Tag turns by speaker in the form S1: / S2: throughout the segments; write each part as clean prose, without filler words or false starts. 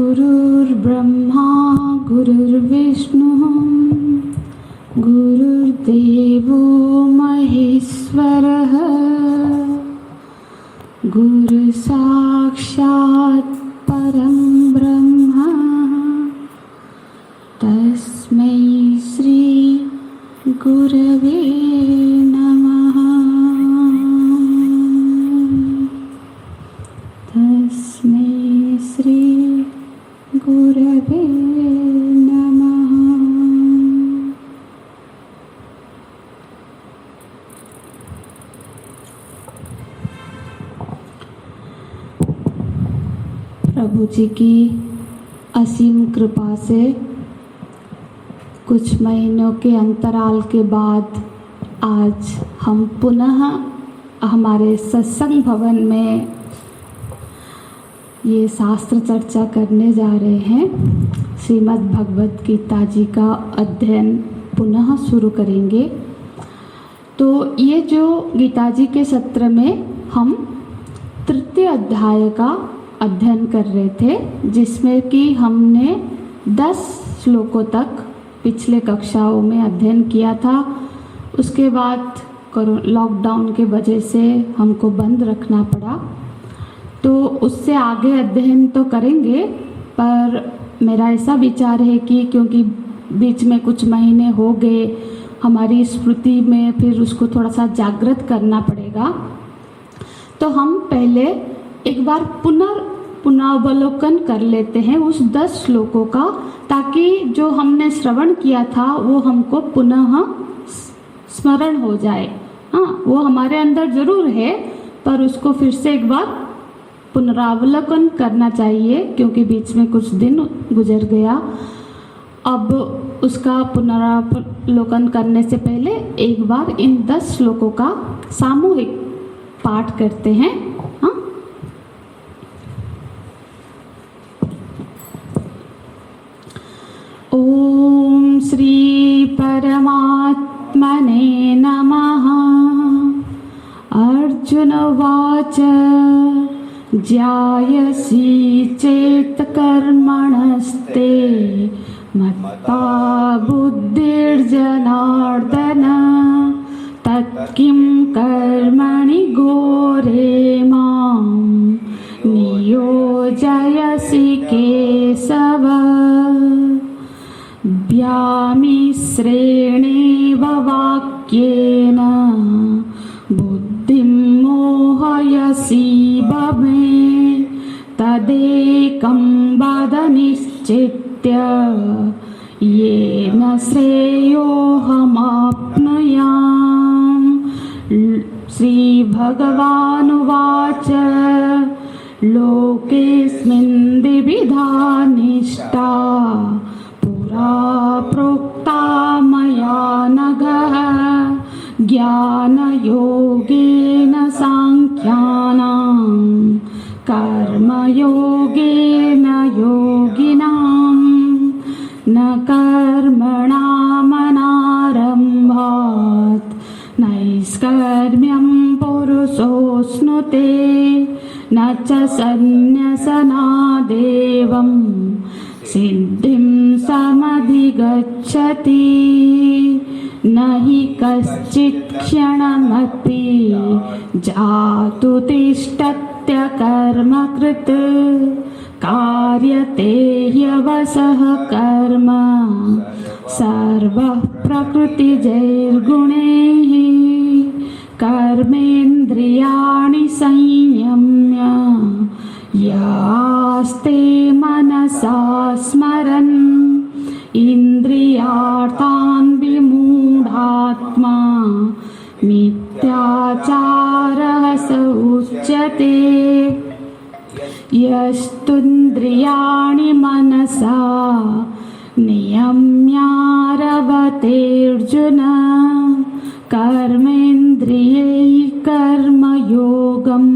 S1: गुरुर्ब्रह्मा गुरुर्विष्णुः गुरुर्देवो महेश्वरः गुरुसाक्षात् परं ब्रह्म तस्मै श्री गुरवे नमः। तस्मै श्री गुरवे नमः। प्रभु जी की असीम कृपा से कुछ महीनों के अंतराल के बाद आज हम पुनः हमारे सत्संग भवन में ये शास्त्र चर्चा करने जा रहे हैं। श्रीमद् भगवत गीता जी का अध्ययन पुनः शुरू करेंगे। तो ये जो गीता जी के सत्र में हम तृतीय अध्याय का अध्ययन कर रहे थे, जिसमें कि हमने 10 श्लोकों तक पिछले कक्षाओं में अध्ययन किया था। उसके बाद लॉकडाउन के वजह से हमको बंद रखना पड़ा, तो उससे आगे अध्ययन तो करेंगे, पर मेरा ऐसा विचार है कि क्योंकि बीच में कुछ महीने हो गए, हमारी स्मृति में फिर उसको थोड़ा सा जागृत करना पड़ेगा। तो हम पहले एक बार पुनरावलोकन कर लेते हैं उस 10 श्लोकों का, ताकि जो हमने श्रवण किया था वो हमको पुनः स्मरण हो जाए। हाँ, वो हमारे अंदर जरूर है, पर उसको फिर से एक बार पुनरावलोकन करना चाहिए, क्योंकि बीच में कुछ दिन गुजर गया। अब उसका पुनरावलोकन करने से पहले एक बार इन 10 श्लोकों का सामूहिक पाठ करते हैं। हाँ, ओम श्री परमात्मने नमः। अर्जुन उवाच ज्यायसि चेत् कर्मणस्ते मत्ता बुद्धिर्जनार्दन तत्किं कर्मणि घोरे मां नियोजयसि केशव। व्यामिश्रेणेव वाक्येन बुद्धिं मोहयसीव मे तदेकं वद निश्चित्य येन श्रेयोऽहमाप्नुयाम्। श्रीभगवानुवाच लोकेऽस्मिन् द्विविधा निष्ठा पुरा प्रोक्ता मया नघः ज्ञानयोगेन साङ्ख्यानां कर्मयोगेन योगिनां न कर्मणामनारम्भात् नैष्कर्म्यं पुरुषोऽश्नुते न च सन्न्यसनादेवं सिद्धिं समधिगच्छति। न हि कश्चित् क्षणमपि जातु तिष्ठत्य कर्मकृत् कार्यते ह्यवशः कर्म सर्वः प्रकृतिजैर्गुणैः। कर्मेन्द्रियाणि संयम्य यास्ते मनसा स्मरन् इन्द्रियार्थान् विमूढात्मा मिथ्याचारः स उच्यते। यस्तुन्द्रियाणि मनसा नियम्यारभतेऽर्जुन कर्मेन्द्रियैः कर्मयोगम्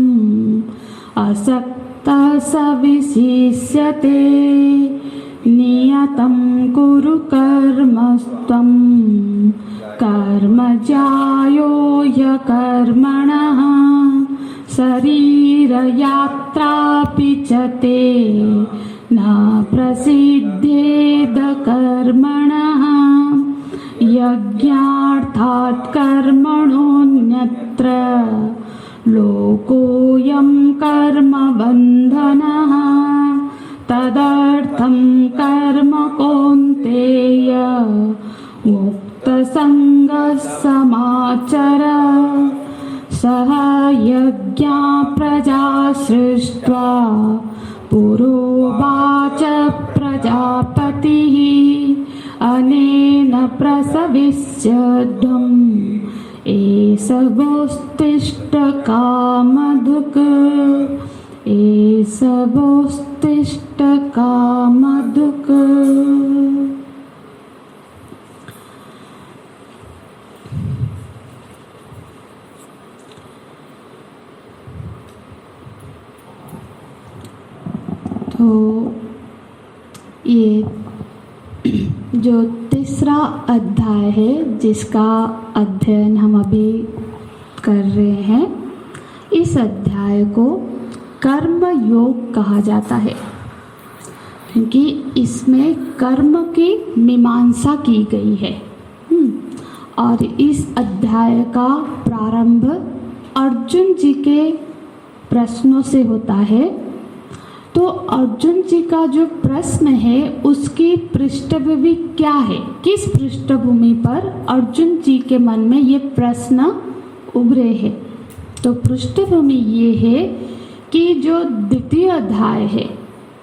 S1: असक्तः स विशिष्यते। नियतं कुरु कर्मस्त्वं कर्म ज्यायो ह्यकर्मणः शरीरयात्रापि च ते न प्रसिद्धेद कर्मणः यज्ञार्थात् कर्मणोऽन्यत्र लोकोऽयं कर्मबन्धनः तदर्थं कर्म कौन्तेय मुक्तसङ्गः समाचर सह यज्ञा प्रजा सृष्ट्वा पुरोवाच प्रजापतिः अनेन प्रसविष्यध्वम् एष गोस्तिष्ठ कामधुक् एष गोस्तिष्ठ कामधुक्। तो ये जो तीसरा अध्याय है जिसका अध्ययन हम अभी कर रहे हैं, इस अध्याय को कर्म योग कहा जाता है क्योंकि इसमें कर्म की मीमांसा की गई है। और इस अध्याय का प्रारंभ अर्जुन जी के प्रश्नों से होता है। तो अर्जुन जी का जो प्रश्न है उसकी पृष्ठभूमि क्या है, किस पृष्ठभूमि पर अर्जुन जी के मन में ये प्रश्न उभरे हैं। तो पृष्ठभूमि ये है कि जो द्वितीय अध्याय है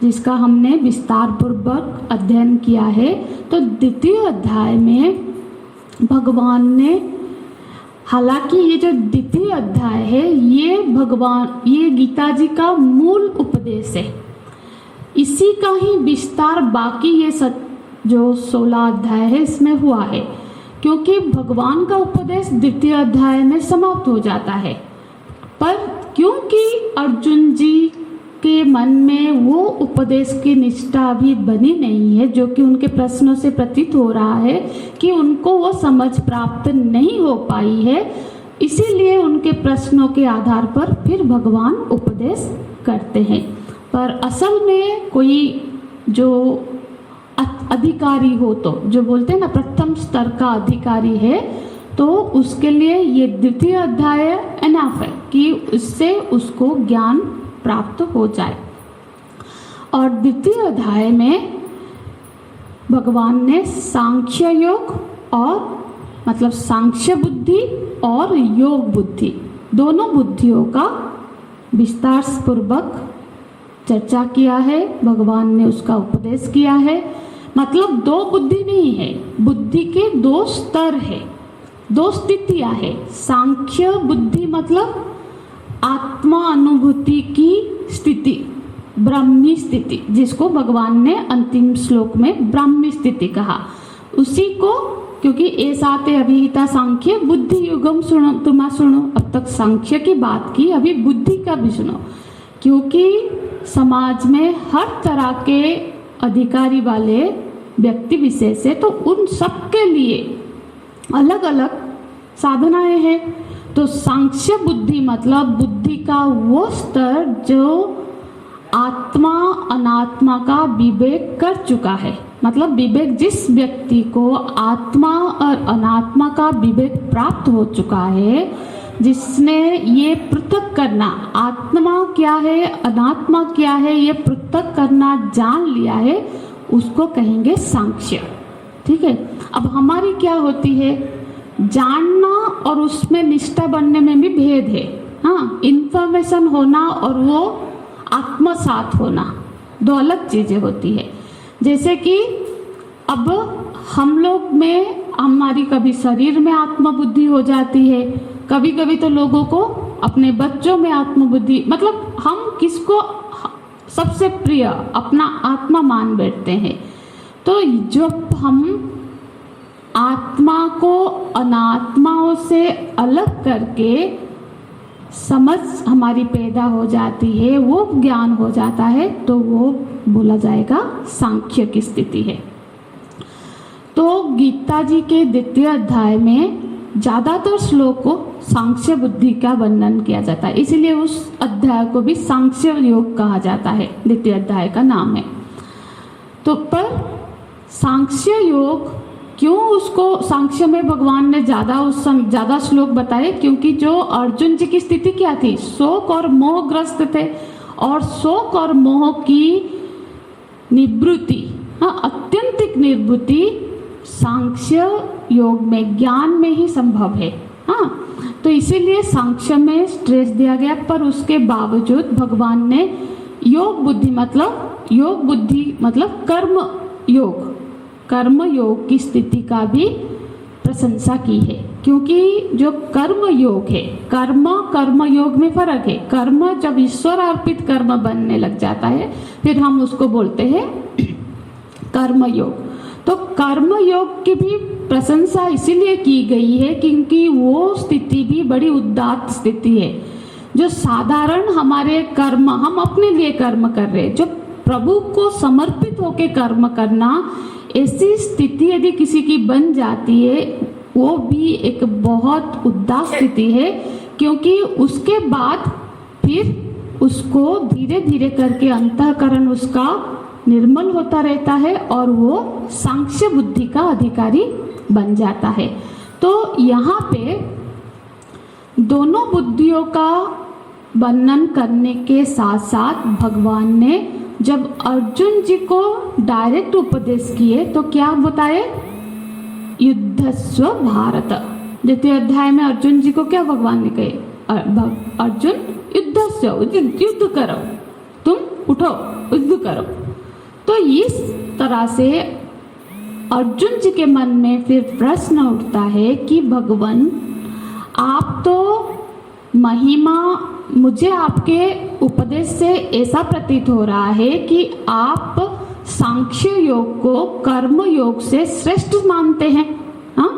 S1: जिसका हमने विस्तार पूर्वक अध्ययन किया है, तो द्वितीय अध्याय में भगवान ने, हालांकि ये जो द्वितीय अध्याय है ये गीता जी का मूल उपदेश है, इसी का ही विस्तार बाकी ये जो 16 अध्याय है इसमें हुआ है, क्योंकि भगवान का उपदेश द्वितीय अध्याय में समाप्त हो जाता है। पर क्योंकि अर्जुन जी के मन में वो उपदेश की निष्ठा अभी बनी नहीं है, जो कि उनके प्रश्नों से प्रतीत हो रहा है कि उनको वो समझ प्राप्त नहीं हो पाई है, इसीलिए उनके प्रश्नों के आधार पर फिर भगवान उपदेश करते हैं। पर असल में कोई जो अधिकारी हो, तो जो बोलते हैं ना प्रथम स्तर का अधिकारी है, तो उसके लिए ये द्वितीय अध्याय एनफ है कि उससे उसको ज्ञान प्राप्त हो जाए। और द्वितीय अध्याय में भगवान ने सांख्य योग और मतलब सांख्य बुद्धि और योग बुद्धि दोनों बुद्धियों का विस्तार पूर्वक चर्चा किया है। भगवान ने उसका उपदेश किया है। मतलब दो बुद्धि नहीं है, बुद्धि के दो स्तर है, दो स्थितियां है। सांख्य बुद्धि मतलब आत्मा अनुभूति की स्थिति, ब्रह्मी स्थिति, जिसको भगवान ने अंतिम श्लोक में ब्रह्मी स्थिति कहा, उसी को, क्योंकि ऐसाते अभिहिता सांख्य बुद्धि युगम सुनो, तुम्हारा सुनो। अब तक सांख्य की बात की, अभी बुद्धि का भी सुनो, क्योंकि समाज में हर तरह के अधिकारी वाले व्यक्ति विशेष है, तो उन सबके लिए अलग अलग साधनाएं हैं। तो सांख्य बुद्धि मतलब बुद्धि का वो स्तर जो आत्मा अनात्मा का विवेक कर चुका है। मतलब विवेक, जिस व्यक्ति को आत्मा और अनात्मा का विवेक प्राप्त हो चुका है, जिसने ये पृथक करना, आत्मा क्या है अनात्मा क्या है, ये पृथक करना जान लिया है, उसको कहेंगे सांख्य। ठीक है। अब हमारी क्या होती है, जानना और उसमें निष्ठा बनने में भी भेद है। हाँ, इंफॉर्मेशन होना और वो आत्मसात होना दो अलग चीजें होती है। जैसे कि अब हम लोग में हमारी कभी शरीर में आत्मबुद्धि हो जाती है, कभी कभी तो लोगों को अपने बच्चों में आत्मबुद्धि, मतलब हम किसको सबसे प्रिय अपना आत्मा मान बैठते हैं। तो जब हम आत्मा को अनात्माओं से अलग करके समझ हमारी पैदा हो जाती है, वो ज्ञान हो जाता है, तो वो बोला जाएगा सांख्य की स्थिति है। तो गीता जी के द्वितीय अध्याय में ज्यादातर श्लोक को सांख्य बुद्धि का वर्णन किया जाता है, इसलिए उस अध्याय को भी सांख्य योग कहा जाता है, द्वितीय अध्याय का नाम है। तो पर सांख्य योग क्यों, उसको सांख्य में भगवान ने ज़्यादा श्लोक बताए, क्योंकि जो अर्जुन जी की स्थिति क्या थी, शोक और मोहग्रस्त थे, और शोक और मोह की निवृत्ति, हाँ, अत्यंतिक निवृत्ति सांख्य योग में, ज्ञान में ही संभव है। हाँ, तो इसीलिए सांख्य में स्ट्रेस दिया गया, पर उसके बावजूद भगवान ने योग बुद्धि मतलब कर्म योग की स्थिति का भी प्रशंसा की है। क्योंकि जो कर्म योग है, कर्म योग में फर्क है। कर्म जब ईश्वर अर्पित कर्म बनने लग जाता है, फिर हम उसको बोलते हैं कर्म योग। तो कर्म योग की भी प्रशंसा इसीलिए की गई है क्योंकि वो स्थिति भी बड़ी उदात्त स्थिति है। जो साधारण हमारे कर्म, हम अपने लिए कर्म कर रहे हैं, जो प्रभु को समर्पित होकर कर्म करना, ऐसी स्थिति यदि किसी की बन जाती है, वो भी एक बहुत उदास स्थिति है। क्योंकि उसके बाद फिर उसको धीरे धीरे करके अंतःकरण उसका निर्मल होता रहता है और वो सांख्य बुद्धि का अधिकारी बन जाता है। तो यहाँ पे दोनों बुद्धियों का वर्णन करने के साथ साथ भगवान ने जब अर्जुन जी को डायरेक्ट उपदेश किए तो क्या बताए, युद्धस्व भारत। द्वितीय अध्याय में अर्जुन जी को क्या भगवान ने कहे, अर्जुन युद्ध करो, तुम उठो युद्ध करो। तो इस तरह से अर्जुन जी के मन में फिर प्रश्न उठता है कि भगवान, आप तो महिमा, मुझे आपके उपदेश से ऐसा प्रतीत हो रहा है कि आप सांख्य योग को कर्म योग से श्रेष्ठ मानते हैं, हाँ,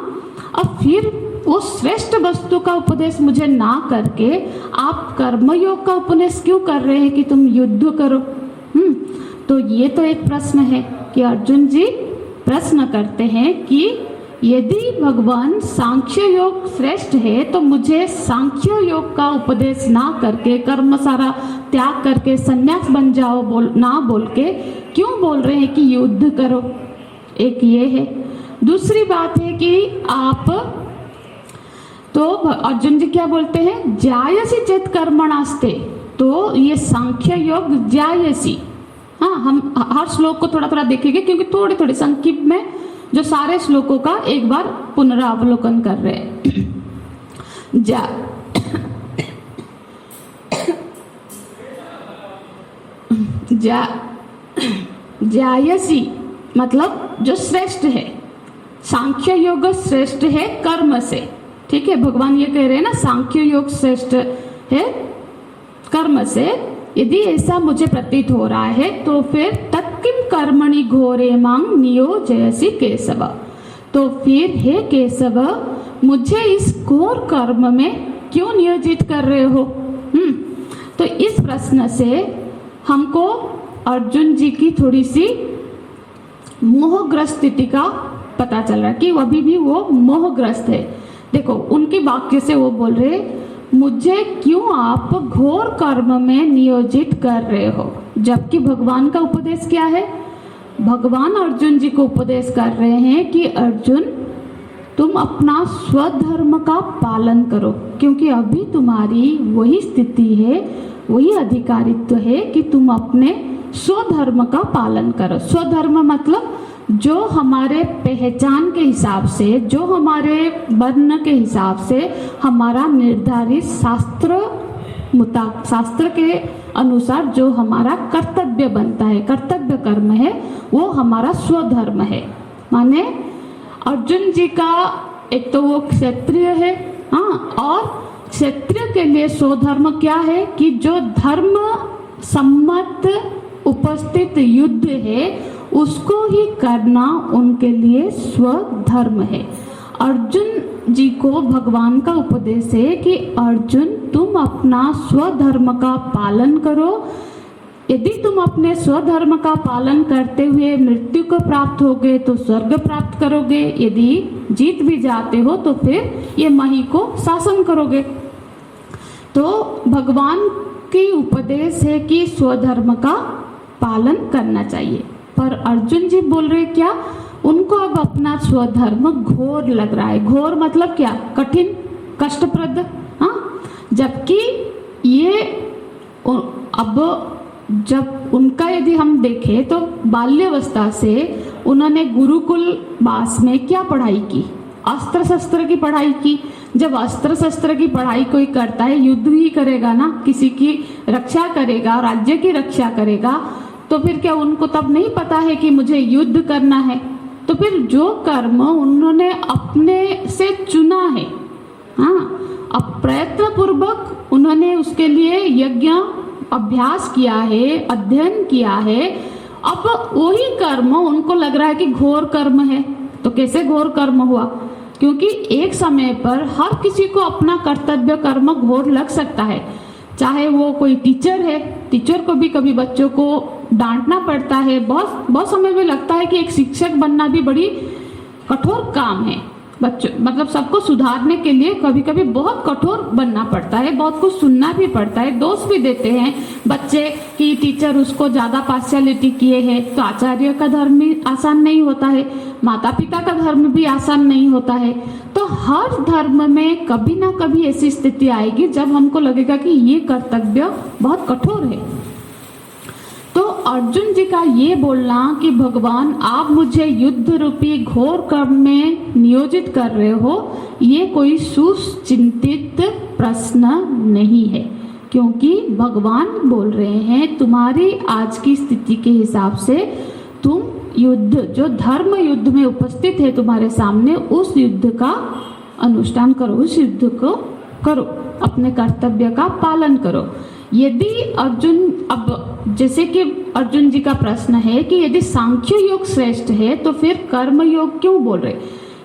S1: और फिर वो श्रेष्ठ वस्तु का उपदेश मुझे ना करके आप कर्म योग का उपदेश क्यों कर रहे हैं कि तुम युद्ध करो। तो ये तो एक प्रश्न है कि अर्जुन जी प्रश्न करते हैं कि यदि भगवान सांख्य योग श्रेष्ठ है तो मुझे सांख्य योग का उपदेश ना करके, कर्म सारा त्याग करके संन्यास बन जाओ ना बोल के क्यों बोल रहे हैं कि युद्ध करो। एक ये है। दूसरी बात है कि आप तो अर्जुन जी क्या बोलते हैं, जायसी चेत कर्मणास्ते। तो ये सांख्य योग जायसी, हाँ, हम हर श्लोक को थोड़ा थोड़ा देखेंगे क्योंकि थोड़े थोड़े संक्षिप्त में जो सारे श्लोकों का एक बार पुनरावलोकन कर रहे हैं। जायसी मतलब जो श्रेष्ठ है, सांख्य योग श्रेष्ठ है कर्म से, ठीक है, भगवान ये कह रहे हैं ना, सांख्य योग श्रेष्ठ है कर्म से। यदि ऐसा मुझे प्रतीत हो रहा है तो फिर तत्किम कर्मणि घोरे मांग नियोजयसि केशव। तो फिर हे केशव, मुझे इस घोर कर्म में क्यों नियोजित कर रहे हो। तो इस प्रश्न से हमको अर्जुन जी की थोड़ी सी मोहग्रस्त स्थिति का पता चल रहा है कि अभी भी वो मोहग्रस्त है। देखो उनके वाक्य से वो बोल रहे, मुझे क्यों आप घोर कर्म में नियोजित कर रहे हो। जबकि भगवान का उपदेश क्या है, भगवान अर्जुन जी को उपदेश कर रहे हैं कि अर्जुन तुम अपना स्वधर्म का पालन करो, क्योंकि अभी तुम्हारी वही स्थिति है, वही अधिकारित्व है कि तुम अपने स्वधर्म का पालन करो। स्वधर्म मतलब जो हमारे पहचान के हिसाब से, जो हमारे वर्ण के हिसाब से हमारा निर्धारित शास्त्र के अनुसार जो हमारा कर्तव्य बनता है, कर्तव्य कर्म है, वो हमारा स्वधर्म है। माने अर्जुन जी का एक तो वो क्षत्रिय है, हाँ, और क्षत्रिय के लिए स्वधर्म क्या है कि जो धर्म सम्मत उपस्थित युद्ध है उसको ही करना उनके लिए स्वधर्म है। अर्जुन जी को भगवान का उपदेश है कि अर्जुन तुम अपना स्वधर्म का पालन करो। यदि तुम अपने स्वधर्म का पालन करते हुए मृत्यु को प्राप्त होगे तो स्वर्ग प्राप्त करोगे, यदि जीत भी जाते हो तो फिर ये मही को शासन करोगे। तो भगवान की उपदेश है कि स्वधर्म का पालन करना चाहिए। पर अर्जुन जी बोल रहे क्या, उनको अब अपना स्वधर्म घोर लग रहा है। घोर मतलब क्या, कठिन, कष्टप्रद। हाँ, जबकि ये अब जब उनका यदि हम देखें तो बाल्यावस्था से उन्होंने गुरुकुल वास में क्या पढ़ाई की, अस्त्र शस्त्र की पढ़ाई की। जब अस्त्र शस्त्र की पढ़ाई कोई करता है, युद्ध ही करेगा ना, किसी की रक्षा करेगा, राज्य की रक्षा करेगा, तो फिर क्या उनको तब नहीं पता है कि मुझे युद्ध करना है? तो फिर जो कर्म उन्होंने अपने से चुना है, हाँ, अब प्रयत्न पूर्वक उन्होंने उसके लिए यज्ञ अभ्यास किया है, अध्ययन किया है, अब वही कर्म उनको लग रहा है कि घोर कर्म है। तो कैसे घोर कर्म हुआ? क्योंकि एक समय पर हर किसी को अपना कर्तव्य कर्म घोर लग सकता है। चाहे वो कोई टीचर है, टीचर को भी कभी बच्चों को डांटना पड़ता है। बहुत समय में लगता है कि एक शिक्षक बनना भी बड़ी कठोर काम है। बच्चों मतलब सबको सुधारने के लिए कभी कभी बहुत कठोर बनना पड़ता है, बहुत कुछ सुनना भी पड़ता है। दोष भी देते हैं बच्चे कि टीचर उसको ज्यादा पार्शियलिटी किए हैं। तो आचार्य का धर्म भी आसान नहीं होता है, माता पिता का धर्म भी आसान नहीं होता है। तो हर धर्म में कभी ना कभी ऐसी स्थिति आएगी जब हमको लगेगा कि ये कर्तव्य बहुत कठोर है। तो अर्जुन जी का ये बोलना कि भगवान आप मुझे युद्ध रूपी घोर कर्म में नियोजित कर रहे हो, ये कोई सुचिंतित प्रश्न नहीं है। क्योंकि भगवान बोल रहे हैं तुम्हारी आज की स्थिति के हिसाब से तुम युद्ध, जो धर्म युद्ध में उपस्थित है तुम्हारे सामने, उस युद्ध का अनुष्ठान करो, उस युद्ध को करो, अपने कर्तव्य का पालन करो। यदि अर्जुन, अब जैसे कि अर्जुन जी का प्रश्न है कि यदि सांख्य योग श्रेष्ठ है तो फिर कर्म योग क्यों बोल रहे?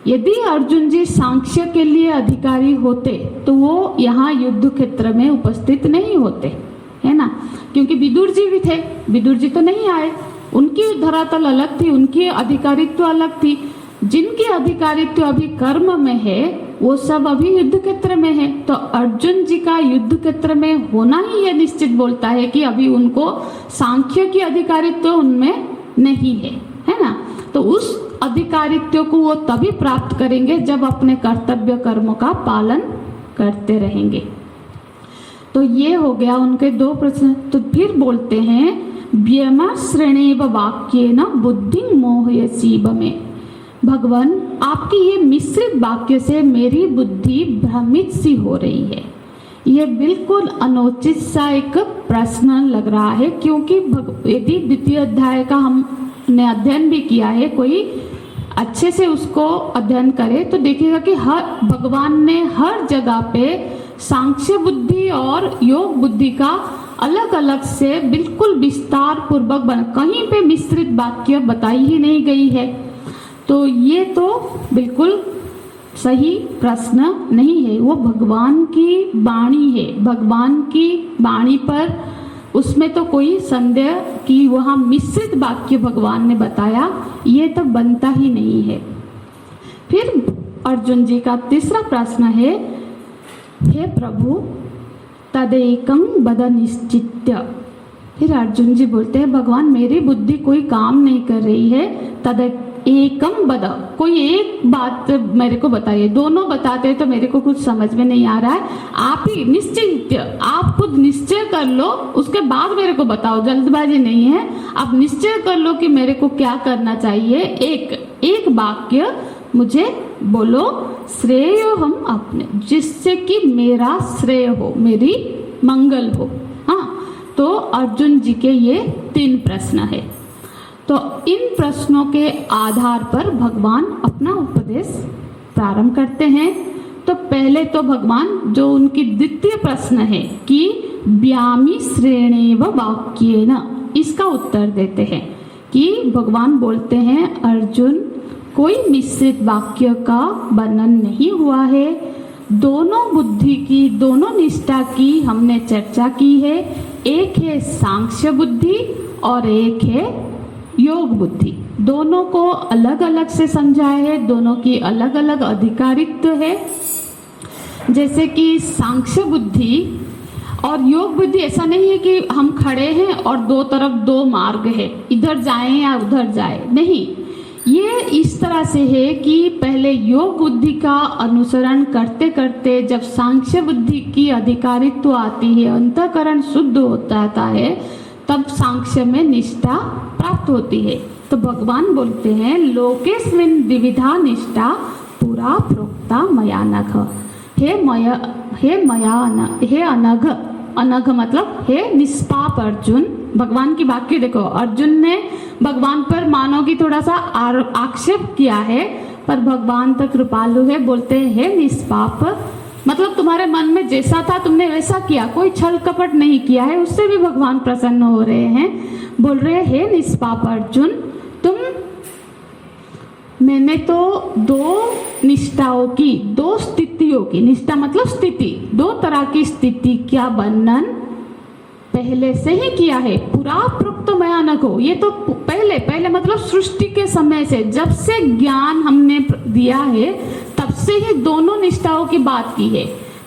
S1: यदि अर्जुन जी सांख्य के लिए अधिकारी होते तो वो यहाँ युद्ध क्षेत्र में उपस्थित नहीं होते, है ना। क्योंकि विदुर जी भी थे, विदुर जी तो नहीं आए, उनकी धरातल अलग थी, उनकी अधिकारित्व अलग थी। जिनकी अधिकारित्व अभी कर्म में है वो सब अभी युद्ध क्षेत्र में है। तो अर्जुन जी का युद्ध क्षेत्र में होना ही ये निश्चित बोलता है कि अभी उनको सांख्य की अधिकारित्व उनमें नहीं है ना। तो उस अधिकारित्व को वो तभी प्राप्त करेंगे जब अपने कर्तव्य कर्मों का पालन करते रहेंगे। तो ये हो गया उनके दो प्रश्न। तो फिर बोलते हैं व्यमा श्रेणेव वाक्येन बुद्धि मोहयसीव में। भगवान आपकी ये मिश्रित वाक्य से मेरी बुद्धि भ्रमित सी हो रही है। ये बिल्कुल अनुचित सा एक प्रश्न लग रहा है, क्योंकि यदि द्वितीय अध्याय का हमने अध्ययन भी किया है, कोई अच्छे से उसको अध्ययन करे तो देखिएगा कि हर भगवान ने हर जगह पे सांख्य बुद्धि और योग बुद्धि का अलग अलग से बिल्कुल विस्तार पूर्वक कहीं पे मिश्रित वाक्य बताई ही नहीं गई है। तो ये तो बिल्कुल सही प्रश्न नहीं है। वो भगवान की वाणी है, भगवान की वाणी पर उसमें तो कोई संदेह कि वहाँ मिश्रित वाक्य भगवान ने बताया, ये तो बनता ही नहीं है। फिर अर्जुन जी का तीसरा प्रश्न है, हे प्रभु तदेकं वद निश्चित्य। फिर अर्जुन जी बोलते हैं भगवान मेरी बुद्धि कोई काम नहीं कर रही है, तद एकम वद, कोई एक बात मेरे को बताइए। दोनों बताते हैं तो मेरे को कुछ समझ में नहीं आ रहा है, आप ही निश्चित, आप खुद निश्चय कर लो, उसके बाद मेरे को बताओ, जल्दबाजी नहीं है। आप निश्चय कर लो कि मेरे को क्या करना चाहिए। एक वाक्य मुझे बोलो, श्रेय हम अपने, जिससे कि मेरा श्रेय हो, मेरी मंगल हो। हाँ, तो अर्जुन जी के ये 3 प्रश्न है। तो इन प्रश्नों के आधार पर भगवान अपना उपदेश प्रारंभ करते हैं। तो पहले तो भगवान जो उनकी द्वितीय प्रश्न है कि व्यामी श्रेणेव वाक्येन, इसका उत्तर देते हैं कि भगवान बोलते हैं अर्जुन कोई मिश्रित वाक्य का वर्णन नहीं हुआ है। दोनों बुद्धि की, दोनों निष्ठा की हमने चर्चा की है। एक है सांख्य बुद्धि और एक है योग बुद्धि। दोनों को अलग अलग से समझाया है, दोनों की अलग अलग अधिकारित्व है। जैसे कि सांख्य बुद्धि और योग बुद्धि ऐसा नहीं है कि हम खड़े हैं और दो तरफ दो मार्ग है, इधर जाएं या उधर जाए, नहीं। ये इस तरह से है कि पहले योग बुद्धि का अनुसरण करते करते जब सांख्य बुद्धि की अधिकारित्व आती है, अंतःकरण शुद्ध होता है, तब सांख्य में निष्ठा प्राप्त होती है। तो भगवान बोलते हैं लोकेस्मिन् द्विविधा निष्ठा पुरा प्रोक्ता मया नघ। हे अनघ, अनघ मतलब हे निष्पाप अर्जुन। भगवान की वाक्य देखो, अर्जुन ने भगवान पर मानो कि थोड़ा सा आक्षेप किया है, पर भगवान तो कृपालु है, बोलते हैं हे निष्पाप, मतलब तुम्हारे मन में जैसा था तुमने वैसा किया, कोई छल कपट नहीं किया है, उससे भी भगवान प्रसन्न हो रहे हैं। बोल रहे हैं हे निष्पाप अर्जुन, तुम मैंने तो दो निष्ठाओं की, दो स्थितियों की, निष्ठा मतलब स्थिति, दो तरह की स्थिति का वर्णन पहले से ही किया है। पुरा प्रोक्त मया नघो, ये तो पहले मतलब सृष्टि के समय से, जब से ज्ञान हमने दिया है तब से ही दोनों निष्ठाओं की बात की है।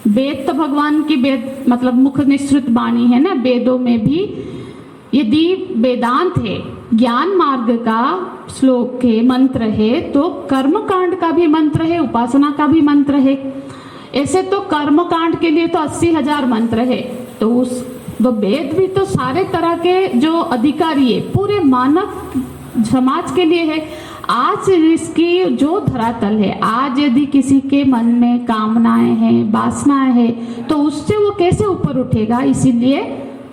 S1: वेद तो भगवान की वेद मतलब मुख निश्रुत वाणी है ना, वेदों में भी यदि वेदांत है, ज्ञान मार्ग का श्लोक है, मंत्र है, तो कर्म कांड का भी मंत्र है, उपासना का भी मंत्र है। ऐसे तो कर्म कांड के लिए तो 80,000 मंत्र है, तो उस वेद भी तो सारे तरह के जो अधिकारी है पूरे मानव समाज के लिए है। आज इसकी जो धरातल है, आज यदि किसी के मन में कामनाएं हैं, वासनाएं हैं, तो उससे वो कैसे ऊपर उठेगा। इसीलिए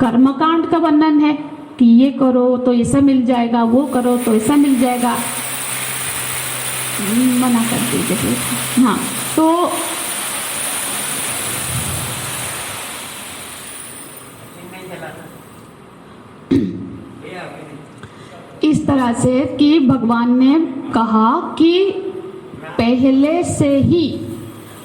S1: कर्मकांड का वर्णन है कि ये करो तो ऐसा मिल जाएगा, वो करो तो ऐसा मिल जाएगा, मना कर दीजिए। हाँ, तो इस तरह से कि भगवान ने कहा कि पहले से ही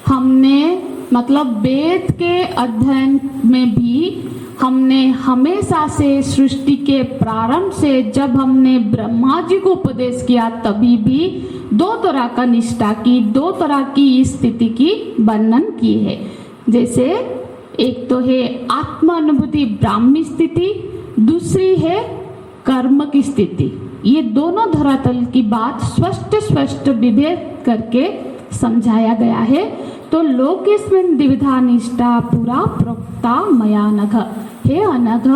S1: हमने मतलब वेद के अध्ययन में भी हमने हमेशा से सृष्टि के प्रारंभ से जब हमने ब्रह्मा जी को उपदेश किया तभी भी दो तरह का निष्ठा की, दो तरह की स्थिति की वर्णन की है। जैसे एक तो है आत्म अनुभूति ब्राह्मी स्थिति, दूसरी है कर्म की स्थिति। ये दोनों धरातल की बात स्पष्ट विभेद करके समझाया गया है। तो लोकेस्मिन् द्विविधा निष्ठा पुरा प्रोक्ता मया नघ। हे अनघ,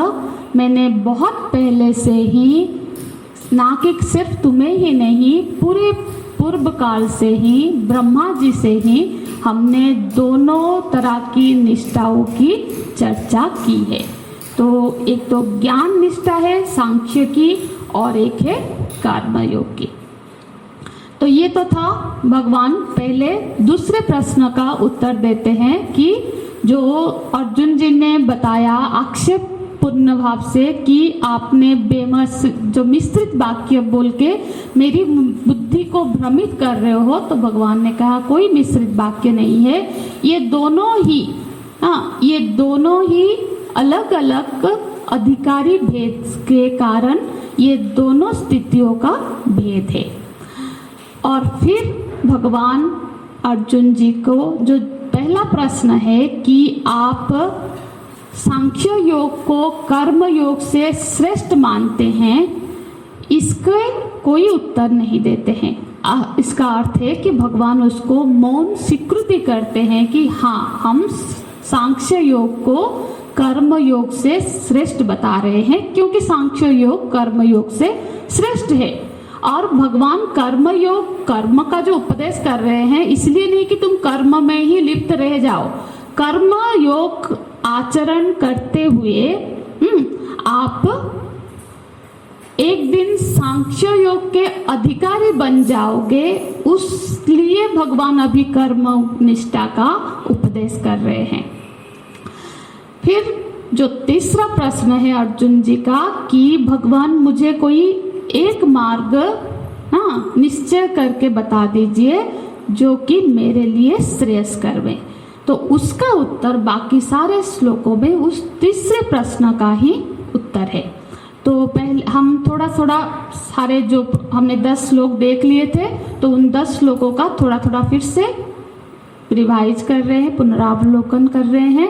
S1: मैंने बहुत पहले से ही, ना कि सिर्फ तुम्हें ही नहीं, पूरे पूर्व काल से ही, ब्रह्मा जी से ही हमने दोनों तरह की निष्ठाओं की चर्चा की है। तो एक तो ज्ञान निष्ठा है सांख्य की, और एक है कर्मयोग की। तो ये तो था भगवान पहले दूसरे प्रश्न का उत्तर देते हैं कि जो अर्जुन जी ने बताया आक्षेप पूर्ण भाव से कि आपने बेमस जो मिश्रित वाक्य बोल के मेरी बुद्धि को भ्रमित कर रहे हो। तो भगवान ने कहा कोई मिश्रित वाक्य नहीं है, ये दोनों ही अलग अलग अधिकारी भेद के कारण ये दोनों स्थितियों का भेद है। और फिर भगवान अर्जुन जी को जो पहला प्रश्न है कि आप सांख्य योग को कर्म योग से श्रेष्ठ मानते हैं, इसके कोई उत्तर नहीं देते हैं। इसका अर्थ है कि भगवान उसको मौन स्वीकृति करते हैं कि हाँ, हम सांख्य योग को कर्म योग से श्रेष्ठ बता रहे हैं, क्योंकि सांख्य योग कर्म योग से श्रेष्ठ है। और भगवान कर्म योग, कर्म का जो उपदेश कर रहे हैं, इसलिए नहीं कि तुम कर्म में ही लिप्त रह जाओ। कर्म योग आचरण करते हुए आप एक दिन सांख्य योग के अधिकारी बन जाओगे, उसलिए भगवान अभी कर्म निष्ठा का उपदेश कर रहे हैं। फिर जो तीसरा प्रश्न है अर्जुन जी का कि भगवान मुझे कोई एक मार्ग निश्चय करके बता दीजिए जो कि मेरे लिए श्रेयस्कर में। तो उसका उत्तर बाकी सारे श्लोकों में उस तीसरे प्रश्न का ही उत्तर है। तो पहले हम थोड़ा सारे जो हमने 10 श्लोक देख लिए थे, तो उन 10 श्लोकों का थोड़ा फिर से रिवाइज कर रहे हैं, पुनरावलोकन कर रहे हैं।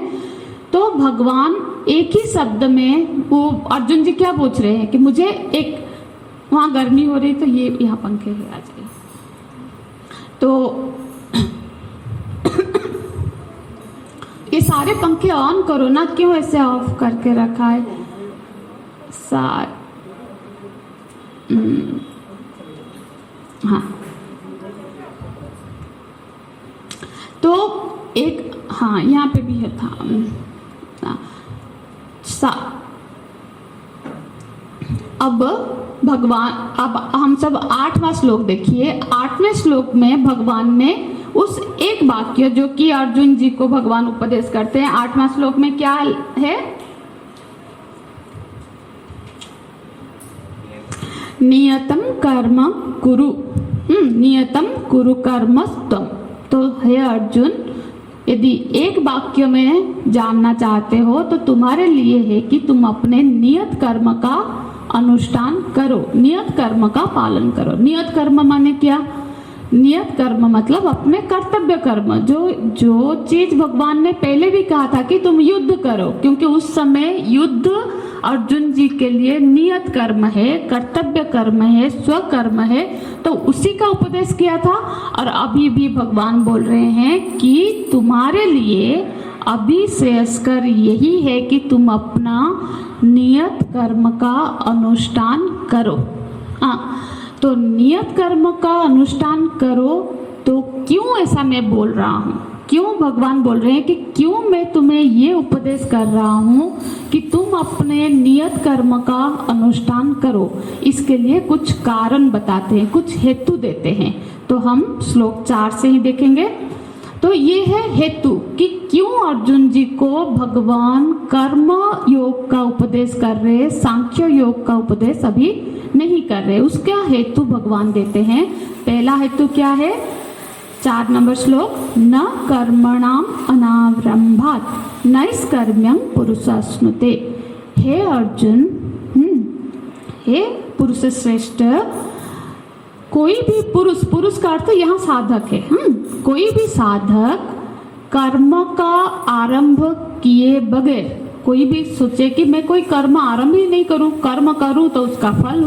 S1: तो भगवान एक ही शब्द में, वो अर्जुन जी क्या पूछ रहे हैं कि मुझे एक, वहां गर्मी हो रही तो ये यहाँ पंखे है आ जाइए, तो ये सारे पंखे ऑन करो ना, क्यों ऐसे ऑफ करके रखा है? हाँ, तो एक, हाँ यहाँ पे भी है था, अब भगवान, अब हम सब 8वां श्लोक देखिए। 8वें श्लोक में भगवान ने उस एक वाक्य जो कि अर्जुन जी को भगवान उपदेश करते हैं, 8वां श्लोक में क्या है? नियतम कर्म कुरु, नियतम कुरु कर्मस्त्वम। तो हे अर्जुन, यदि एक वाक्य में जानना चाहते हो तो तुम्हारे लिए है कि तुम अपने नियत कर्म का अनुष्ठान करो, नियत कर्म का पालन करो। नियत कर्म माने क्या? नियत कर्म मतलब अपने कर्तव्य कर्म, जो चीज भगवान ने पहले भी कहा था कि तुम युद्ध करो, क्योंकि उस समय युद्ध अर्जुन जी के लिए नियत कर्म है, कर्तव्य कर्म है, स्वकर्म है, तो उसी का उपदेश किया था। और अभी भी भगवान बोल रहे हैं कि तुम्हारे लिए अभी श्रेयस्कर यही है कि तुम अपना नियत कर्म का अनुष्ठान करो। तो नियत कर्म का अनुष्ठान करो। तो क्यों ऐसा मैं बोल रहा हूँ, क्यों भगवान बोल रहे हैं कि क्यों मैं तुम्हें ये उपदेश कर रहा हूँ कि तुम अपने नियत कर्म का अनुष्ठान करो? इसके लिए कुछ कारण बताते हैं, कुछ हेतु देते हैं। तो हम श्लोक 4 से ही देखेंगे। तो ये है हेतु कि क्यों अर्जुन जी को भगवान कर्म योग का उपदेश कर रहे, सांख्य योग का उपदेश अभी नहीं कर रहे, उसका हेतु भगवान देते हैं। पहला हेतु क्या है? 4 नंबर श्लोक, न कर्मणाम अनारंभात् नैष्कर्म्यं पुरुषाश्नुते। हे अर्जुन, हे पुरुष श्रेष्ठ, कोई भी पुरुष, पुरुष का अर्थ यहाँ साधक है, कोई भी साधक कर्म का आरंभ किए बगैर, कोई भी सोचे कि मैं कोई कर्म आरंभ ही नहीं करूं, कर्म करूं तो उसका फल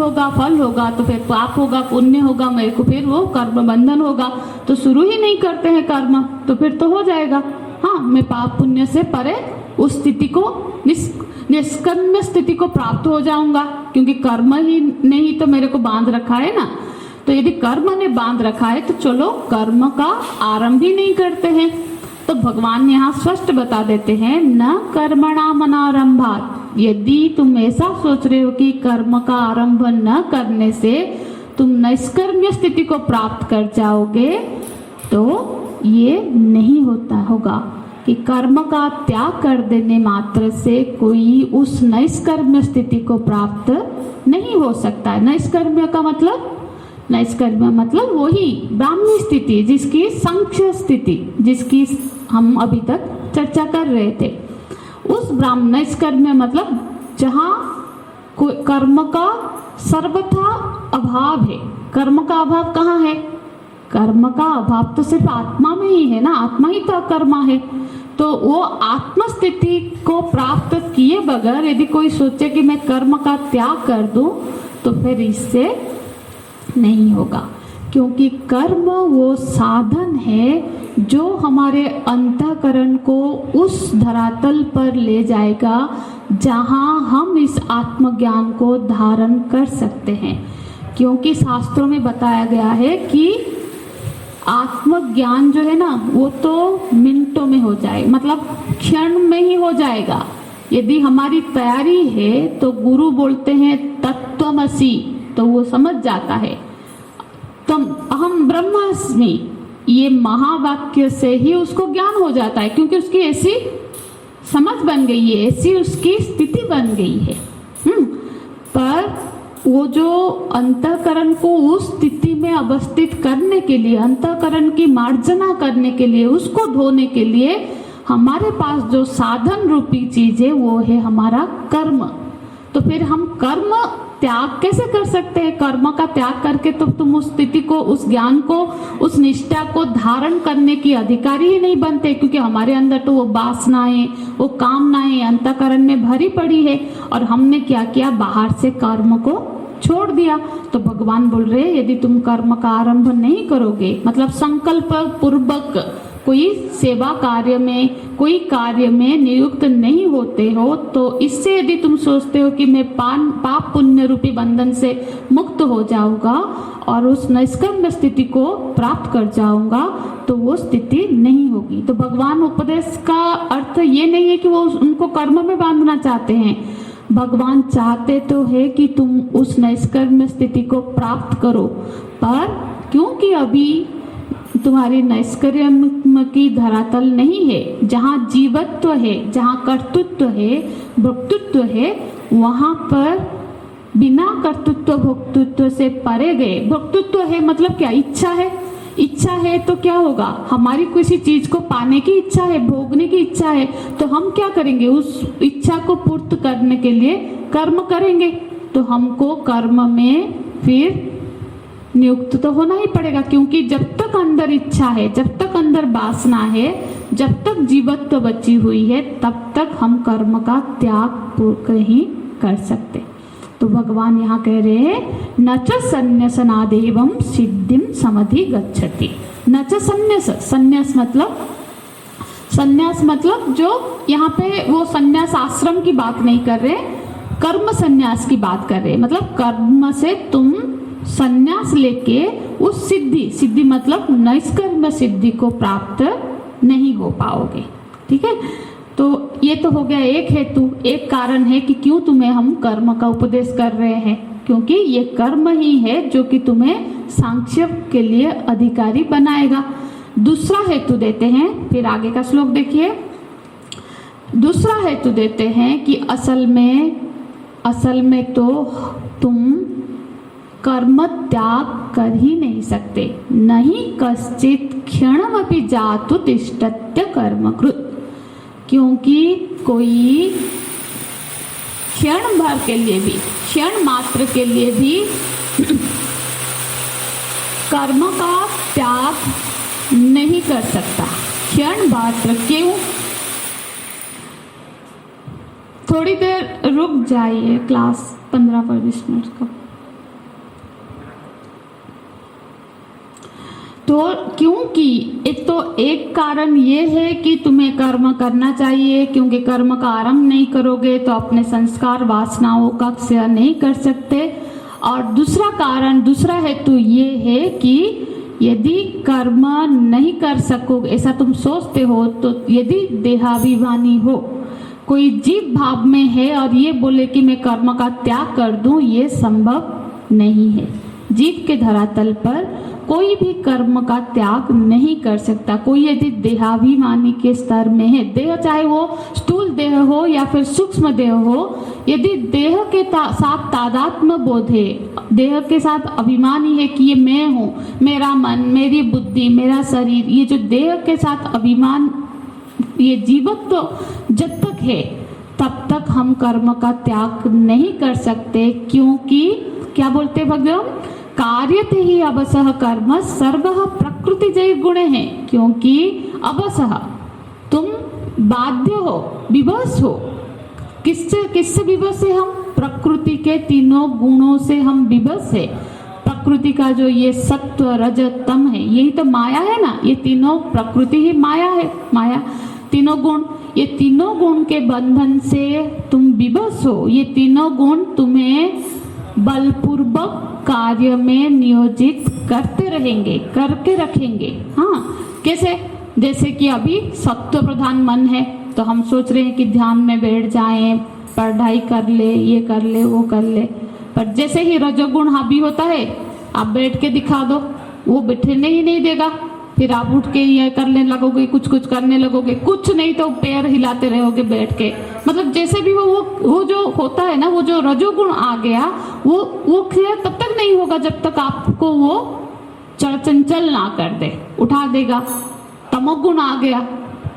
S1: होगा तो फिर पाप होगा, पुण्य होगा, मेरे को फिर वो कर्म बंधन होगा, तो शुरू ही नहीं करते हैं कर्म, तो फिर तो हो जाएगा, हाँ मैं पाप पुण्य से परे उस स्थिति को, निष्कर्म्य स्थिति को प्राप्त हो जाऊंगा, क्योंकि कर्म ही नहीं तो मेरे को बांध रखा है ना। तो यदि कर्म ने बांध रखा है तो चलो कर्म का आरंभ ही नहीं करते हैं। तो भगवान यहाँ स्पष्ट बता देते हैं, न कर्मणाम अनारंभात्। यदि तुम ऐसा सोच रहे हो कि कर्म का आरंभ न करने से तुम नैष्कर्म्य स्थिति को प्राप्त कर जाओगे, तो ये नहीं होता होगा कि कर्म का त्याग कर देने मात्र से कोई उस नैष्कर्म्य स्थिति को प्राप्त नहीं हो सकता है। नैष्कर्म्य का मतलब, नैष्कर्म्य मतलब वही ब्राह्मी स्थिति, जिसकी सांख्य स्थिति, जिसकी हम अभी तक चर्चा कर रहे थे, उस ब्राह्म नैष्कर्म्य मतलब जहाँ कर्म का सर्वथा अभाव है। कर्म का अभाव कहाँ है? कर्म का अभाव तो सिर्फ आत्मा में ही है ना, आत्मा ही तो अकर्मा है। तो वो आत्म स्थिति को प्राप्त किए बगैर यदि कोई सोचे कि मैं कर्म का त्याग कर दूं, तो फिर इससे नहीं होगा, क्योंकि कर्म वो साधन है जो हमारे अंतःकरण को उस धरातल पर ले जाएगा जहां हम इस आत्मज्ञान को धारण कर सकते हैं। क्योंकि शास्त्रों में बताया गया है कि आत्मज्ञान जो है ना, वो तो मिनटों में हो जाए, मतलब क्षण में ही हो जाएगा। यदि हमारी तैयारी है तो गुरु बोलते हैं तत्त्वमसि, तो वो समझ जाता है। तुम अहम ब्रह्मास्मि, ये महावाक्य से ही उसको ज्ञान हो जाता है, क्योंकि उसकी ऐसी समझ बन गई है, ऐसी उसकी स्थिति बन गई है। पर वो जो अंतःकरण को उस स्थिति में अवस्थित करने के लिए, अंतःकरण की मार्जना करने के लिए, उसको धोने के लिए हमारे पास जो साधन रूपी चीज है वो है हमारा कर्म। तो फिर हम कर्म त्याग कैसे कर सकते हैं? कर्म का त्याग करके तो तुम उस स्थिति को, उस ज्ञान को, उस निष्ठा को धारण करने की अधिकारी ही नहीं बनते, क्योंकि हमारे अंदर तो वो वासनाएं, वो कामनाएं अंतःकरण में भरी पड़ी है और हमने क्या किया, बाहर से कर्म को छोड़ दिया। तो भगवान बोल रहे हैं यदि तुम कर्म का आरंभ नहीं करोगे, मतलब संकल्प पूर्वक कोई सेवा कार्य में, कोई कार्य में नियुक्त नहीं होते हो, तो इससे यदि तुम सोचते हो कि मैं पाप पुण्य रूपी बंधन से मुक्त हो जाऊंगा और उस निष्कर्म स्थिति को प्राप्त कर जाऊंगा, तो वो स्थिति नहीं होगी। तो भगवान उपदेश का अर्थ ये नहीं है कि वो उनको कर्म में बांधना चाहते हैं। भगवान चाहते तो है कि तुम उस निष्कर्म स्थिति को प्राप्त करो, पर क्योंकि अभी तुम्हारी नैष्कर्म की धरातल नहीं है, जहाँ जीवत्व है, जहाँ कर्तृत्व है, भोक्तृत्व है, वहाँ पर बिना कर्तृत्व भोक्तृत्व से परे गए। भोक्तृत्व है मतलब क्या? इच्छा है। इच्छा है तो क्या होगा, हमारी किसी चीज को पाने की इच्छा है, भोगने की इच्छा है, तो हम क्या करेंगे, उस इच्छा को पूर्त करने के लिए कर्म करेंगे। तो हमको कर्म में फिर नियुक्त तो होना ही पड़ेगा, क्योंकि जब तक अंदर इच्छा है, जब तक अंदर वासना है, जब तक जीवत्व बची हुई है, तब तक हम कर्म का त्याग नहीं कर सकते। तो भगवान यहाँ कह रहे हैं न च संन्यासनादेवं सिद्धिम समधि गच्छति। न च संन्यास, संन्यास मतलब जो यहाँ पे वो संन्यास आश्रम की बात नहीं कर रहे, कर्म संन्यास की बात कर रहे। मतलब कर्म से तुम संन्यास लेके उस सिद्धि मतलब नैष्कर्म सिद्धि को प्राप्त नहीं हो पाओगे। ठीक है, तो ये तो हो गया एक हेतु, एक कारण है कि क्यों तुम्हें हम कर्म का उपदेश कर रहे हैं, क्योंकि ये कर्म ही है जो कि तुम्हें सांख्य के लिए अधिकारी बनाएगा। दूसरा हेतु देते हैं, फिर आगे का श्लोक देखिए। दूसरा हेतु देते हैं कि असल में तो तुम कर्म त्याग कर ही नहीं सकते। नहीं कश्चित क्षणमपि जातु तिष्ठत्य कर्मकृत, क्योंकि कोई क्षण भर के लिए भी, क्षण मात्र के लिए भी कर्म का त्याग नहीं कर सकता। क्षण मात्र क्यों? थोड़ी देर रुक जाइए, क्लास 15-20 मिनट का। तो क्योंकि एक कारण ये है कि तुम्हें कर्म करना चाहिए, क्योंकि कर्म का आरंभ नहीं करोगे तो अपने संस्कार वासनाओं का क्षय नहीं कर सकते। और दूसरा हेतु ये है कि यदि कर्म नहीं कर सकोगे, ऐसा तुम सोचते हो, तो यदि देहाभिमानी हो, कोई जीव भाव में है और ये बोले कि मैं कर्म का त्याग कर दूं, ये संभव नहीं है। जीव के धरातल पर कोई भी कर्म का त्याग नहीं कर सकता। कोई यदि देहाभिमानी के स्तर में है, देह चाहे वो स्थूल देह हो या फिर सूक्ष्म देह हो, यदि देह के साथ तादात्म्य बोध है, देह के साथ अभिमानी है कि ये मैं हूँ, मेरा मन, मेरी बुद्धि, मेरा शरीर, ये जो देह के साथ अभिमान, ये जीवत्व तो जब तक है तब तक हम कर्म का त्याग नहीं कर सकते। क्योंकि क्या बोलते भगवान, कार्यते ही अवसह कर्म सर्वः प्रकृति जय गुण है। क्योंकि अवसह तुम बाध्य हो, विवश हो। किससे विवश है हम? प्रकृति के तीनों गुणों से हम विवश है। प्रकृति का जो ये सत्व रज तम है, यही तो माया है ना, ये तीनों प्रकृति ही माया है। माया तीनों गुण, ये तीनों गुण के बंधन से तुम विवश हो। ये तीनों गुण तुम्हें बलपूर्वक कार्य में नियोजित करते रखेंगे। हाँ, कैसे? जैसे कि अभी सत्व प्रधान मन है, तो हम सोच रहे हैं कि ध्यान में बैठ जाएं, पढ़ाई कर ले, ये कर ले, वो कर ले, पर जैसे ही रजोगुण हावी होता है, आप बैठ के दिखा दो, वो बैठने ही नहीं देगा। फिर आप उठ के ये करने लगोगे, कुछ करने लगोगे, कुछ नहीं तो पैर हिलाते रहोगे बैठ के। मतलब जैसे भी वो जो होता है ना, वो जो रजोगुण आ गया, वो क्लियर तब तक नहीं होगा जब तक आपको वो चंचल ना कर दे, उठा देगा। तमोगुण आ गया,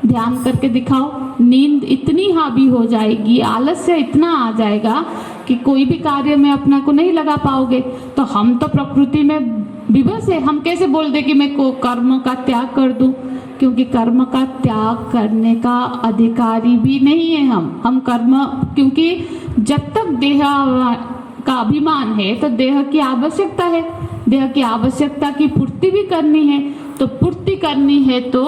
S1: ध्यान करके दिखाओ, नींद इतनी हावी हो जाएगी, आलस्य इतना आ जाएगा कि कोई भी कार्य में अपना को नहीं लगा पाओगे। तो हम तो प्रकृति में विवश है, हम कैसे बोल दे कि मैं को कर्म का त्याग कर दूं, क्योंकि कर्म का त्याग करने का अधिकारी भी नहीं है हम कर्म, क्योंकि जब तक देह का अभिमान है तो देह की आवश्यकता है, देह की आवश्यकता की पूर्ति भी करनी है। तो पूर्ति करनी है तो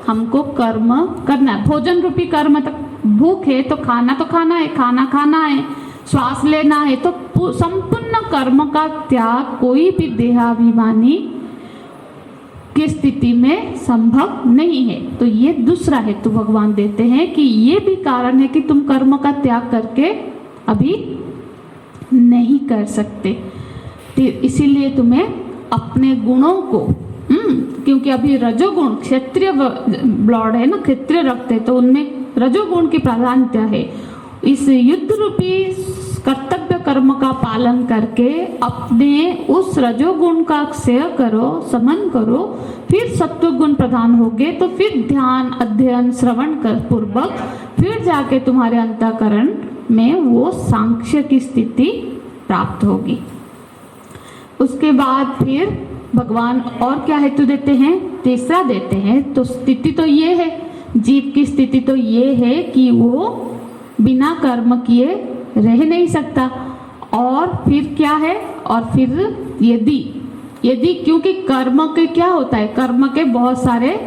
S1: हमको कर्म करना है, भोजन रूपी कर्म। तक भूख है तो खाना है, खाना खाना है, श्वास लेना है, तो संपूर्ण कर्म का त्याग कोई भी देहाभिमानी की स्थिति में संभव नहीं है। तो ये दूसरा हेतु भगवान देते हैं कि ये भी कारण है कि तुम कर्म का त्याग करके अभी नहीं कर सकते। तो इसीलिए तुम्हें अपने गुणों को क्योंकि अभी रजोगुण क्षत्रिय ब्लड है ना, क्षत्रिय रक्त है, तो उनमें रजोगुण की प्राधान्यता है। इस युद्ध रूपी कर्तव्य कर्म का पालन करके अपने उस रजोगुण का क्षय करो, समन करो, फिर सत्वगुण प्रधान होगे तो फिर ध्यान अध्ययन श्रवण कर पूर्वक फिर जाके तुम्हारे अंतःकरण में वो सांख्य की स्थिति प्राप्त होगी। उसके बाद फिर भगवान और क्या हेतु देते हैं, तीसरा देते हैं। तो स्थिति तो ये है, जीव की स्थिति तो ये है कि वो बिना कर्म किए रह नहीं सकता। और फिर क्या है, और फिर यदि क्योंकि कर्म के क्या होता है, कर्म के बहुत सारे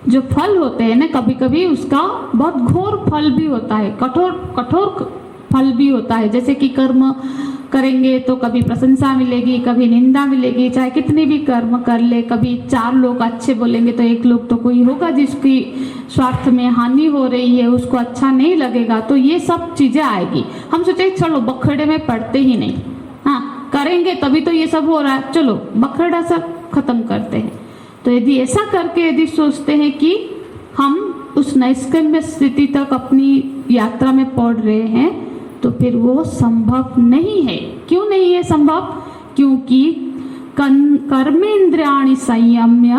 S1: जो फल होते हैं ना, कभी कभी उसका बहुत घोर फल भी होता है, कठोर फल भी होता है। जैसे कि कर्म करेंगे तो कभी प्रशंसा मिलेगी, कभी निंदा मिलेगी, चाहे कितने भी कर्म कर ले, कभी 4 लोग अच्छे बोलेंगे तो एक लोग तो कोई होगा जिसकी स्वार्थ में हानि हो रही है, उसको अच्छा नहीं लगेगा। तो ये सब चीजें आएगी। हम सोचे चलो बखेड़े में पड़ते ही नहीं, हाँ करेंगे तभी तो ये सब हो रहा है, चलो बखेड़ा सब खत्म करते हैं। तो यदि ऐसा करके यदि सोचते हैं कि हम उस नैष्कर्म्य स्थिति तक अपनी यात्रा में पड़ रहे हैं, तो फिर वो संभव नहीं है। क्यों नहीं है संभव? क्योंकि कर्मेंद्रियाणि संयम्य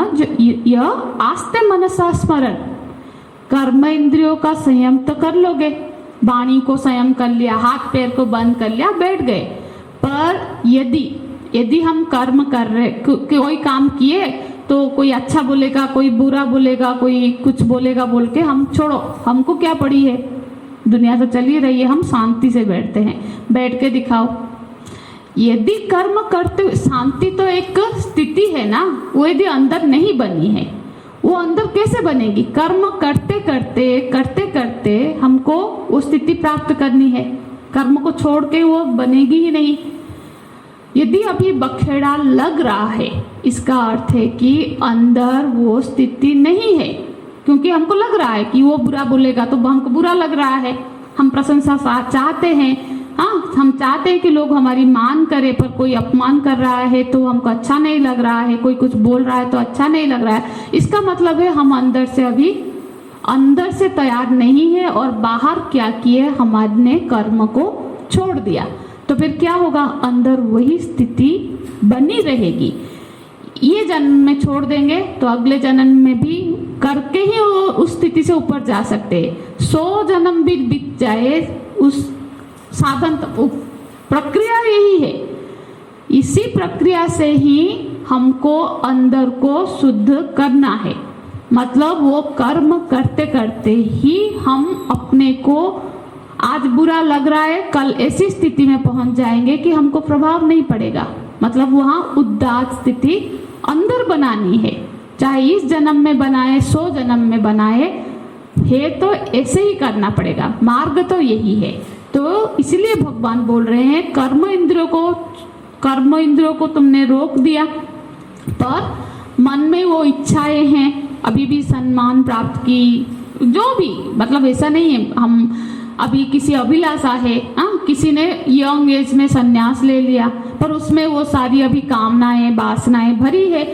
S1: आस्ते मनसा स्मरण। कर्म इंद्रियों का संयम तो कर लोगे, वाणी को संयम कर लिया, हाथ पैर को बंद कर लिया, बैठ गए। पर यदि हम कर्म कर रहे, कोई काम किए तो कोई अच्छा बोलेगा, कोई बुरा बोलेगा, कोई कुछ बोलेगा बोल के हम छोड़ो, हमको क्या पड़ी है, दुनिया तो चली रही है, हम शांति से बैठते हैं, बैठ के दिखाओ। यदि कर्म करते हुए, शांति तो एक स्थिति है ना, वो यदि अंदर नहीं बनी है, वो अंदर कैसे बनेगी? कर्म करते करते हमको वो स्थिति प्राप्त करनी है, कर्म को छोड़ के वो बनेगी ही नहीं। यदि अभी बखेड़ा लग रहा है, इसका अर्थ है कि अंदर वो स्थिति नहीं है, क्योंकि हमको लग रहा है कि वो बुरा बोलेगा तो हमको बुरा लग रहा है, हम प्रशंसा चाहते हैं, हाँ हम चाहते हैं कि लोग हमारी मान करें, पर कोई अपमान कर रहा है तो हमको अच्छा नहीं लग रहा है, कोई कुछ बोल रहा है तो अच्छा नहीं लग रहा है। इसका मतलब है हम अंदर से अभी अंदर से तैयार नहीं है, और बाहर क्या किए, हमारे कर्म को छोड़ दिया। तो फिर क्या होगा, अंदर वही स्थिति बनी रहेगी। ये जन्म में छोड़ देंगे तो अगले जन्म में भी करके ही वो उस स्थिति से ऊपर जा सकते हैं। 100 जन्म भी बीत जाए, उस साधन प्रक्रिया यही है। इसी प्रक्रिया से ही हमको अंदर को शुद्ध करना है। मतलब वो कर्म करते करते ही हम अपने को, आज बुरा लग रहा है, कल ऐसी स्थिति में पहुंच जाएंगे कि हमको प्रभाव नहीं पड़ेगा। मतलब वहाँ उदात स्थिति अंदर बनानी है, चाहे इस जन्म में बनाए, 100 जन्म में बनाए, है तो ऐसे ही करना पड़ेगा। मार्ग तो यही है। तो इसलिए भगवान बोल रहे हैं कर्म इंद्रियों को तुमने रोक दिया, पर मन में वो इच्छाएं हैं, अभी भी सम्मान प्राप्त की, जो भी, मतलब ऐसा नहीं है हम अभी किसी अभिलाषा है, किसी ने यंग एज में संन्यास ले लिया, पर उसमें वो सारी अभी कामनाएं वासनाएं भरी है,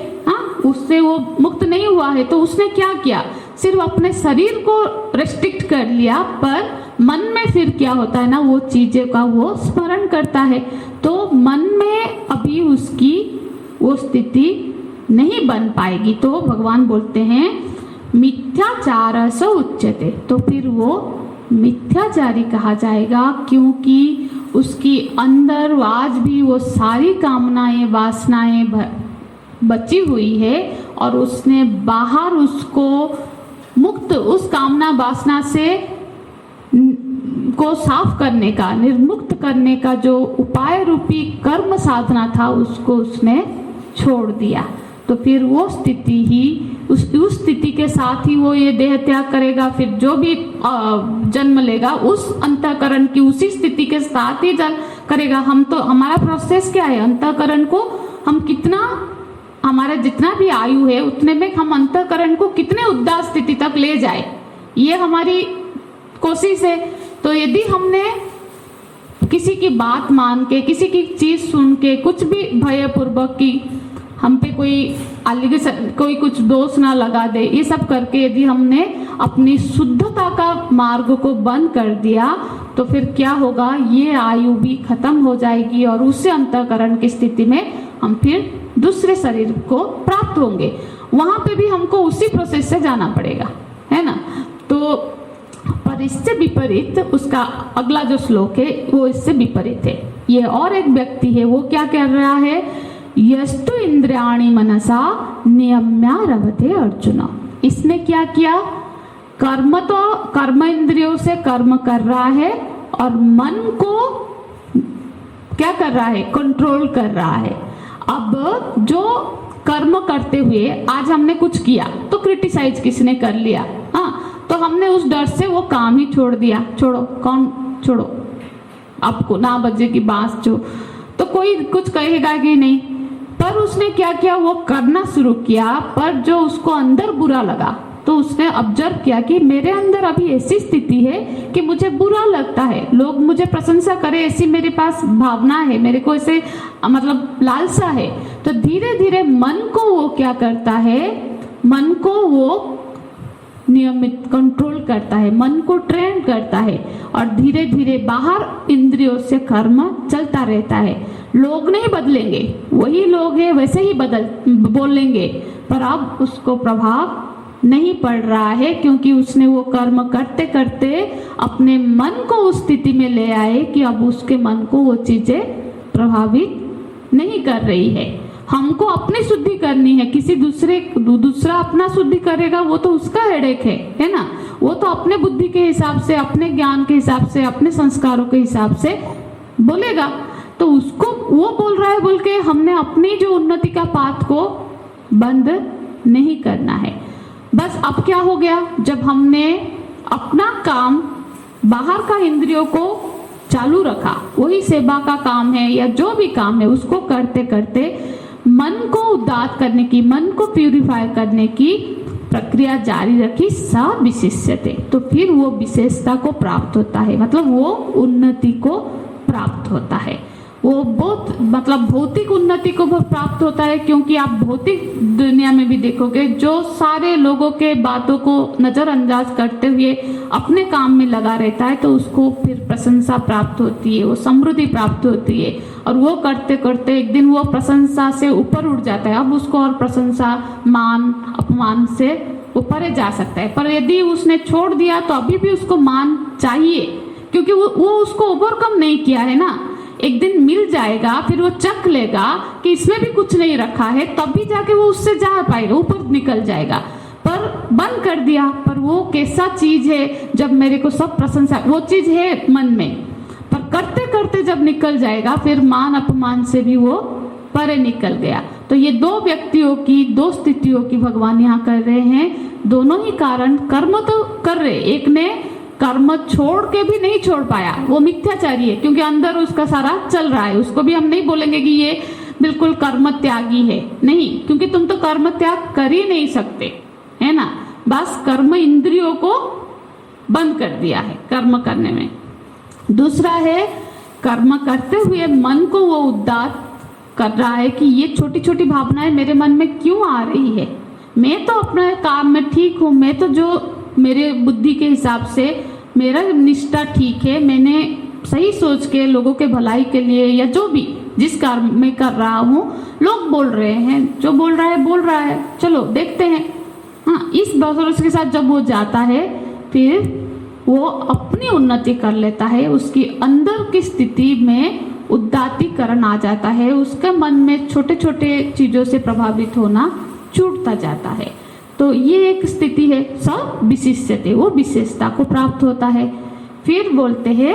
S1: उससे वो मुक्त नहीं हुआ है। तो उसने क्या किया, सिर्फ अपने शरीर को रेस्ट्रिक्ट कर लिया, पर मन में फिर क्या होता है ना, वो चीजें का वो स्मरण करता है। तो मन में अभी उसकी वो स्थिति नहीं बन पाएगी। तो भगवान बोलते हैं मिथ्याचार स उच्यते, तो फिर वो मिथ्याचारी कहा जाएगा, क्योंकि उसकी अंदर आज भी वो सारी कामनाएं वासनाएं बची हुई है और उसने बाहर उसको मुक्त, उस कामना वासना से को साफ करने का, निर्मुक्त करने का जो उपाय रूपी कर्म साधना था उसको उसने छोड़ दिया। तो फिर वो स्थिति ही उस स्थिति के साथ ही वो ये देह त्याग करेगा। फिर जो भी जन्म लेगा उस अंतःकरण की उसी स्थिति के साथ ही जन्म करेगा। हम तो, हमारा प्रोसेस क्या है, अंतःकरण को हम कितना, हमारा जितना भी आयु है उतने में हम अंतःकरण को कितने उदास स्थिति तक ले जाए, ये हमारी कोशिश है। तो यदि हमने किसी की बात मान के, किसी की चीज सुन के, कुछ भी भयपूर्वक की हम पे कोई एलिगेशन, कोई कुछ दोष ना लगा दे, ये सब करके यदि हमने अपनी शुद्धता का मार्ग को बंद कर दिया तो फिर क्या होगा, ये आयु भी खत्म हो जाएगी और उससे अंतःकरण की स्थिति में हम फिर दूसरे शरीर को प्राप्त होंगे। वहां पे भी हमको उसी प्रोसेस से जाना पड़ेगा, है ना। तो पर इससे विपरीत उसका अगला जो श्लोक है वो इससे विपरीत है। ये और एक व्यक्ति है, वो क्या कर रहा है, यस्तु इंद्रियाणि मनसा नियम्या रवते अर्जुन। इसने क्या किया, कर्म इंद्रियों से कर्म कर रहा है और मन को क्या कर रहा है, कंट्रोल कर रहा है। अब जो कर्म करते हुए आज हमने कुछ किया तो क्रिटिसाइज किसने कर लिया, हाँ, तो हमने उस डर से वो काम ही छोड़ दिया। छोड़ो, कौन छोड़ो, आपको ना बजेगी बांस जो, तो कोई कुछ कहेगा कि नहीं। पर उसने क्या किया, वो करना शुरू किया, पर जो उसको अंदर बुरा लगा तो उसने ऑब्जर्व किया कि मेरे अंदर अभी ऐसी स्थिति है कि मुझे बुरा लगता है, लोग मुझे प्रशंसा करें, ऐसी मेरे पास भावना है, मेरे को ऐसे मतलब लालसा है। तो धीरे धीरे मन को वो क्या करता है, मन को वो नियमित कंट्रोल करता है, मन को ट्रेन करता है और धीरे धीरे बाहर इंद्रियों से कर्म चलता रहता है। लोग नहीं बदलेंगे, वही लोग हैं वैसे ही बोलेंगे, पर अब उसको प्रभाव नहीं पड़ रहा है क्योंकि उसने वो कर्म करते करते अपने मन को उस स्थिति में ले आए कि अब उसके मन को वो चीजें प्रभावित नहीं कर रही है। हमको अपनी शुद्धि करनी है, किसी दूसरा अपना शुद्धि करेगा वो तो उसका हेडेक है ना। वो तो अपने बुद्धि के हिसाब से, अपने ज्ञान के हिसाब से, अपने संस्कारों के हिसाब से बोलेगा। तो उसको वो बोल रहा है बोल के हमने अपनी जो उन्नति का पाथ को बंद नहीं करना है। बस अब क्या हो गया, जब हमने अपना काम बाहर का इंद्रियों को चालू रखा, वही सेवा का काम है या जो भी काम है उसको करते करते मन को उदात करने की, मन को प्यूरिफाई करने की प्रक्रिया जारी रखी, सा विशिष्यते, तो फिर वो विशेषता को प्राप्त होता है, मतलब वो उन्नति को प्राप्त होता है। वो बहुत मतलब भौतिक उन्नति को प्राप्त होता है, क्योंकि आप भौतिक दुनिया में भी देखोगे जो सारे लोगों के बातों को नजरअंदाज करते हुए अपने काम में लगा रहता है तो उसको फिर प्रशंसा प्राप्त होती है, वो समृद्धि प्राप्त होती है और वो करते करते एक दिन वो प्रशंसा से ऊपर उठ जाता है। अब उसको और प्रशंसा, मान, अपमान से ऊपर जा सकता है। पर यदि उसने छोड़ दिया तो अभी भी उसको मान चाहिए, क्योंकि वो उसको ओवरकम नहीं किया है ना। एक दिन मिल जाएगा, फिर वो चख लेगा कि इसमें भी कुछ नहीं रखा है, तब भी जाके वो उससे जा पाएगा, ऊपर निकल जाएगा। पर बंद कर दिया, पर वो कैसा चीज है, जब मेरे को सब प्रशंसा, वो चीज है मन में, पर करते करते जब निकल जाएगा फिर मान अपमान से भी वो परे निकल गया। तो ये दो व्यक्तियों की, दो स्थितियों की भगवान यहाँ कर रहे हैं। दोनों ही कारण कर्म तो कर रहे, एक ने कर्म छोड़ के भी नहीं छोड़ पाया, वो मिथ्याचारी है क्योंकि अंदर उसका सारा चल रहा है। उसको भी हम नहीं बोलेंगे कि ये बिल्कुल कर्म त्यागी है, नहीं, क्योंकि तुम तो कर्म त्याग कर ही नहीं सकते, है ना। बस कर्म इंद्रियों को बंद कर दिया है कर्म करने में। दूसरा है कर्म करते हुए मन को वो उदात कर रहा है कि ये छोटी छोटी भावनाएं मेरे मन में क्यों आ रही है, मैं तो अपने काम में ठीक हूँ, मैं तो जो मेरे बुद्धि के हिसाब से मेरा निष्ठा ठीक है, मैंने सही सोच के लोगों के भलाई के लिए या जो भी जिस कार्य में कर रहा हूँ, लोग बोल रहे हैं, जो बोल रहा है चलो देखते हैं। हाँ, इस भरोसे के साथ जब वो जाता है फिर वो अपनी उन्नति कर लेता है, उसकी अंदर की स्थिति में उदात्तीकरण आ जाता है, उसके मन में छोटे छोटे चीजों से प्रभावित होना छूटता जाता है। तो ये एक स्थिति है, स विशिष्यते, वो विशेषता को प्राप्त होता है। फिर बोलते हैं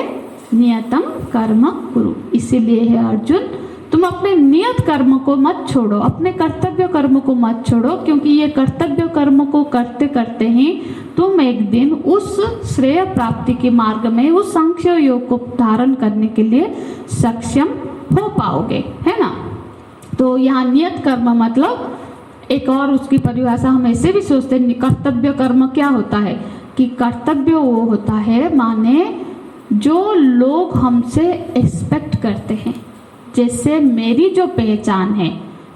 S1: नियतम कर्म कुरु, इसीलिए है अर्जुन तुम अपने नियत कर्म को मत छोड़ो, अपने कर्तव्य कर्म को मत छोड़ो, क्योंकि ये कर्तव्य कर्म को करते करते ही तुम एक दिन उस श्रेय प्राप्ति के मार्ग में, उस सांख्य योग को धारण करने के लिए सक्षम हो पाओगे, है ना। तो यहाँ नियत कर्म मतलब एक और उसकी परिभाषा हम ऐसे भी सोचते हैं, कर्तव्य कर्म क्या होता है कि कर्तव्य वो होता है माने जो लोग हमसे एक्सपेक्ट करते हैं, जैसे मेरी जो पहचान है,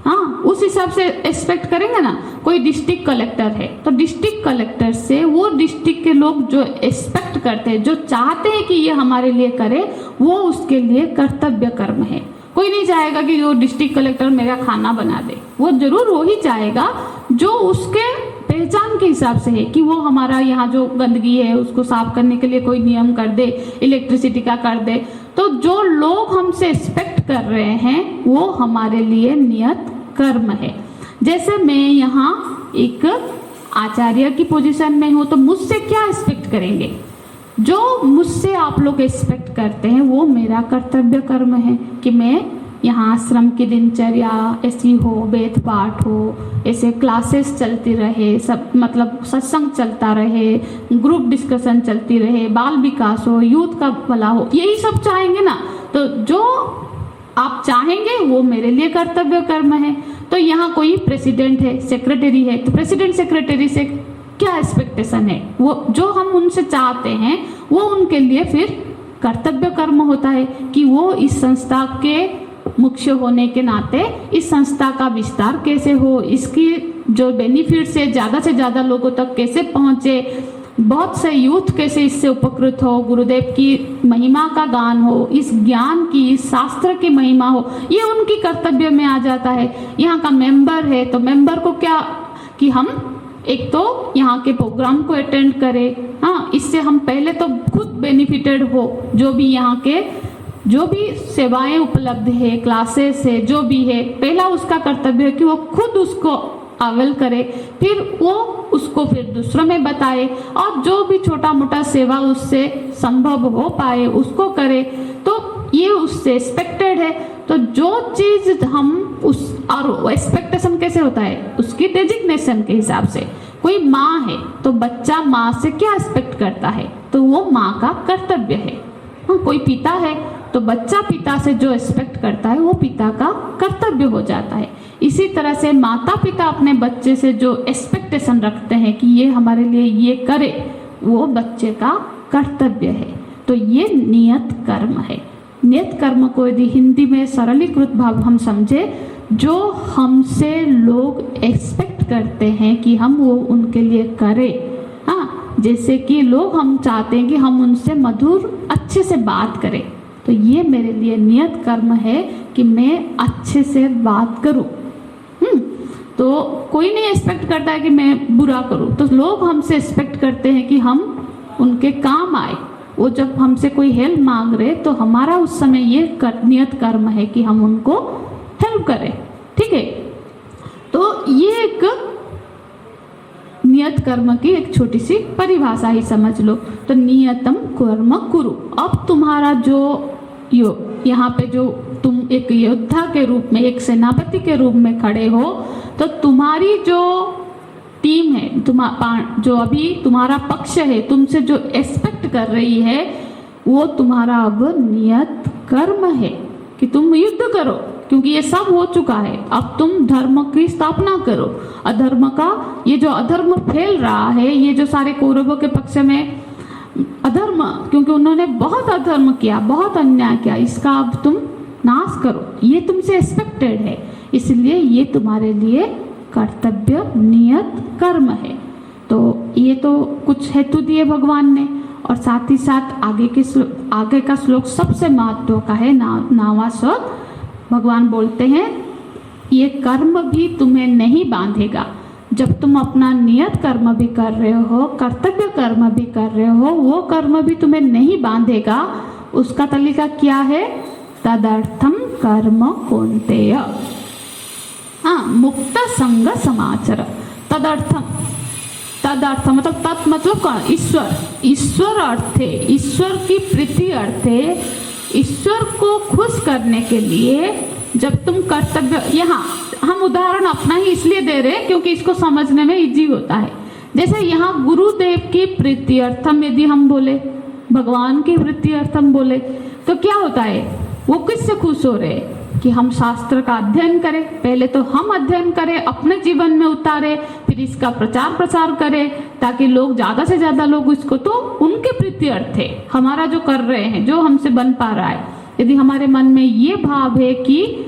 S1: हाँ उस हिसाब से एक्सपेक्ट करेंगे ना। कोई डिस्ट्रिक्ट कलेक्टर है तो डिस्ट्रिक्ट कलेक्टर से वो डिस्ट्रिक्ट के लोग जो एक्सपेक्ट करते हैं, जो चाहते हैं कि ये हमारे लिए करे, वो उसके लिए कर्तव्य कर्म है। कोई नहीं चाहेगा कि जो डिस्ट्रिक्ट कलेक्टर मेरा खाना बना दे, वो जरूर वो ही चाहेगा जो उसके पहचान के हिसाब से है कि वो हमारा यहाँ जो गंदगी है उसको साफ करने के लिए कोई नियम कर दे, इलेक्ट्रिसिटी का कर दे। तो जो लोग हमसे एक्सपेक्ट कर रहे हैं वो हमारे लिए नियत कर्म है। जैसे मैं यहाँ एक आचार्य की पोजीशन में हूँ तो मुझसे क्या एक्सपेक्ट करेंगे, जो मुझसे आप लोग एक्सपेक्ट करते हैं वो मेरा कर्तव्य कर्म है कि मैं यहाँ आश्रम की दिनचर्या ऐसी हो, वेद पाठ हो, ऐसे क्लासेस चलती रहे, सब मतलब सत्संग चलता रहे, ग्रुप डिस्कशन चलती रहे, बाल विकास हो, यूथ का भला हो, यही सब चाहेंगे ना। तो जो आप चाहेंगे वो मेरे लिए कर्तव्य कर्म है। तो यहाँ कोई प्रेसिडेंट है, सेक्रेटरी है, तो प्रेसिडेंट सेक्रेटरी से क्या एक्सपेक्टेशन है, वो जो हम उनसे चाहते हैं वो उनके लिए फिर कर्तव्य कर्म होता है कि वो इस संस्था के मुख्य होने के नाते इस संस्था का विस्तार कैसे हो, इसकी जो बेनिफिट्स है ज़्यादा से ज़्यादा लोगों तक कैसे पहुँचे, बहुत से यूथ कैसे इससे उपकृत हो, गुरुदेव की महिमा का गान हो, इस ज्ञान की, इस शास्त्र की महिमा हो, ये उनकी कर्तव्य में आ जाता है। यहाँ का मेंबर है तो मेंबर को क्या कि हम एक तो यहाँ के प्रोग्राम को अटेंड करें, हाँ इससे हम पहले तो खुद बेनिफिटेड हो, जो भी यहाँ के जो भी सेवाएं उपलब्ध है, क्लासेस है, जो भी है, पहला उसका कर्तव्य है कि वो खुद उसको अवेल करे, फिर वो उसको फिर दूसरों में बताए, और जो भी छोटा मोटा सेवा उससे संभव हो पाए उसको करे। तो ये उससे एक्सपेक्टेड है। तो जो चीज हम उस, और एक्सपेक्टेशन कैसे होता है उसकी डेजिग्नेशन के हिसाब से। कोई माँ है तो बच्चा माँ से क्या एक्सपेक्ट करता है, तो वो माँ का कर्तव्य है। हाँ, कोई पिता है तो बच्चा पिता से जो एक्सपेक्ट करता है वो पिता का कर्तव्य हो जाता है। इसी तरह से माता पिता अपने बच्चे से जो एक्सपेक्टेशन रखते हैं कि ये हमारे लिए ये करे, वो बच्चे का कर्तव्य है। तो ये नियत कर्म है। नियत कर्म को यदि हिंदी में सरलीकृत भाव हम समझे, जो हमसे लोग एक्सपेक्ट करते हैं कि हम वो उनके लिए करें। हाँ, जैसे कि लोग हम चाहते हैं कि हम उनसे मधुर अच्छे से बात करें, तो ये मेरे लिए नियत कर्म है कि मैं अच्छे से बात करूं। तो कोई नहीं एक्सपेक्ट करता है कि मैं बुरा करूं, तो लोग हमसे एक्सपेक्ट करते हैं कि हम उनके काम आए। वो जब हमसे कोई हेल्प मांग रहे तो हमारा उस समय ये नियत कर्म है कि हम उनको हेल्प करें। ठीक है, तो ये एक नियत कर्म की एक छोटी सी परिभाषा ही समझ लो। तो नियतम कर्म कुरु। अब तुम्हारा जो यहाँ पे जो तुम एक योद्धा के रूप में, एक सेनापति के रूप में खड़े हो, तो तुम्हारी जो टीम है, जो अभी तुम्हारा पक्ष है, तुमसे जो एक्सपेक्ट कर रही है, वो तुम्हारा अब नियत कर्म है कि तुम युद्ध करो, क्योंकि ये सब हो चुका है। अब तुम धर्म की स्थापना करो। अधर्म का, ये जो अधर्म फैल रहा है, ये जो सारे कौरवों के पक्ष में अधर्म, क्योंकि उन्होंने बहुत अधर्म किया, बहुत अन्याय किया, इसका अब तुम नाश करो। ये तुमसे एक्सपेक्टेड है, इसलिए ये तुम्हारे लिए कर्तव्य नियत कर्म है। तो ये तो कुछ हेतु दिए भगवान ने, और साथ ही साथ आगे का श्लोक सबसे महत्व का है, 9वां श्लोक। भगवान बोलते हैं ये कर्म भी तुम्हें नहीं बांधेगा, जब तुम अपना नियत कर्म भी कर रहे हो, कर्तव्य कर्म भी कर रहे हो, वो कर्म भी तुम्हें नहीं बांधेगा। उसका तरीका क्या है? तदर्थम कर्म कौन्तेय, हाँ, मुक्त संग समाचर। तदर्थम, तदर्थ मतलब तत् मतलब कौन? ईश्वर। ईश्वर अर्थ है, ईश्वर की प्रीति अर्थ है। ईश्वर को खुश करने के लिए जब तुम कर्तव्य, यहाँ हम उदाहरण अपना ही इसलिए दे रहे हैं क्योंकि इसको समझने में इजी होता है। जैसे यहाँ गुरुदेव की प्रीति अर्थम यदि हम बोले, भगवान की प्रीति अर्थम बोले, तो क्या होता है? वो किससे खुश हो रहे हैं? कि हम शास्त्र का अध्ययन करें। पहले तो हम अध्ययन करें, अपने जीवन में उतारे, फिर इसका प्रचार प्रसार करें ताकि लोग ज्यादा से ज्यादा लोग इसको, तो उनके प्रीति अर्थ है हमारा जो कर रहे हैं, जो हमसे बन पा रहा है। यदि हमारे मन में ये भाव है कि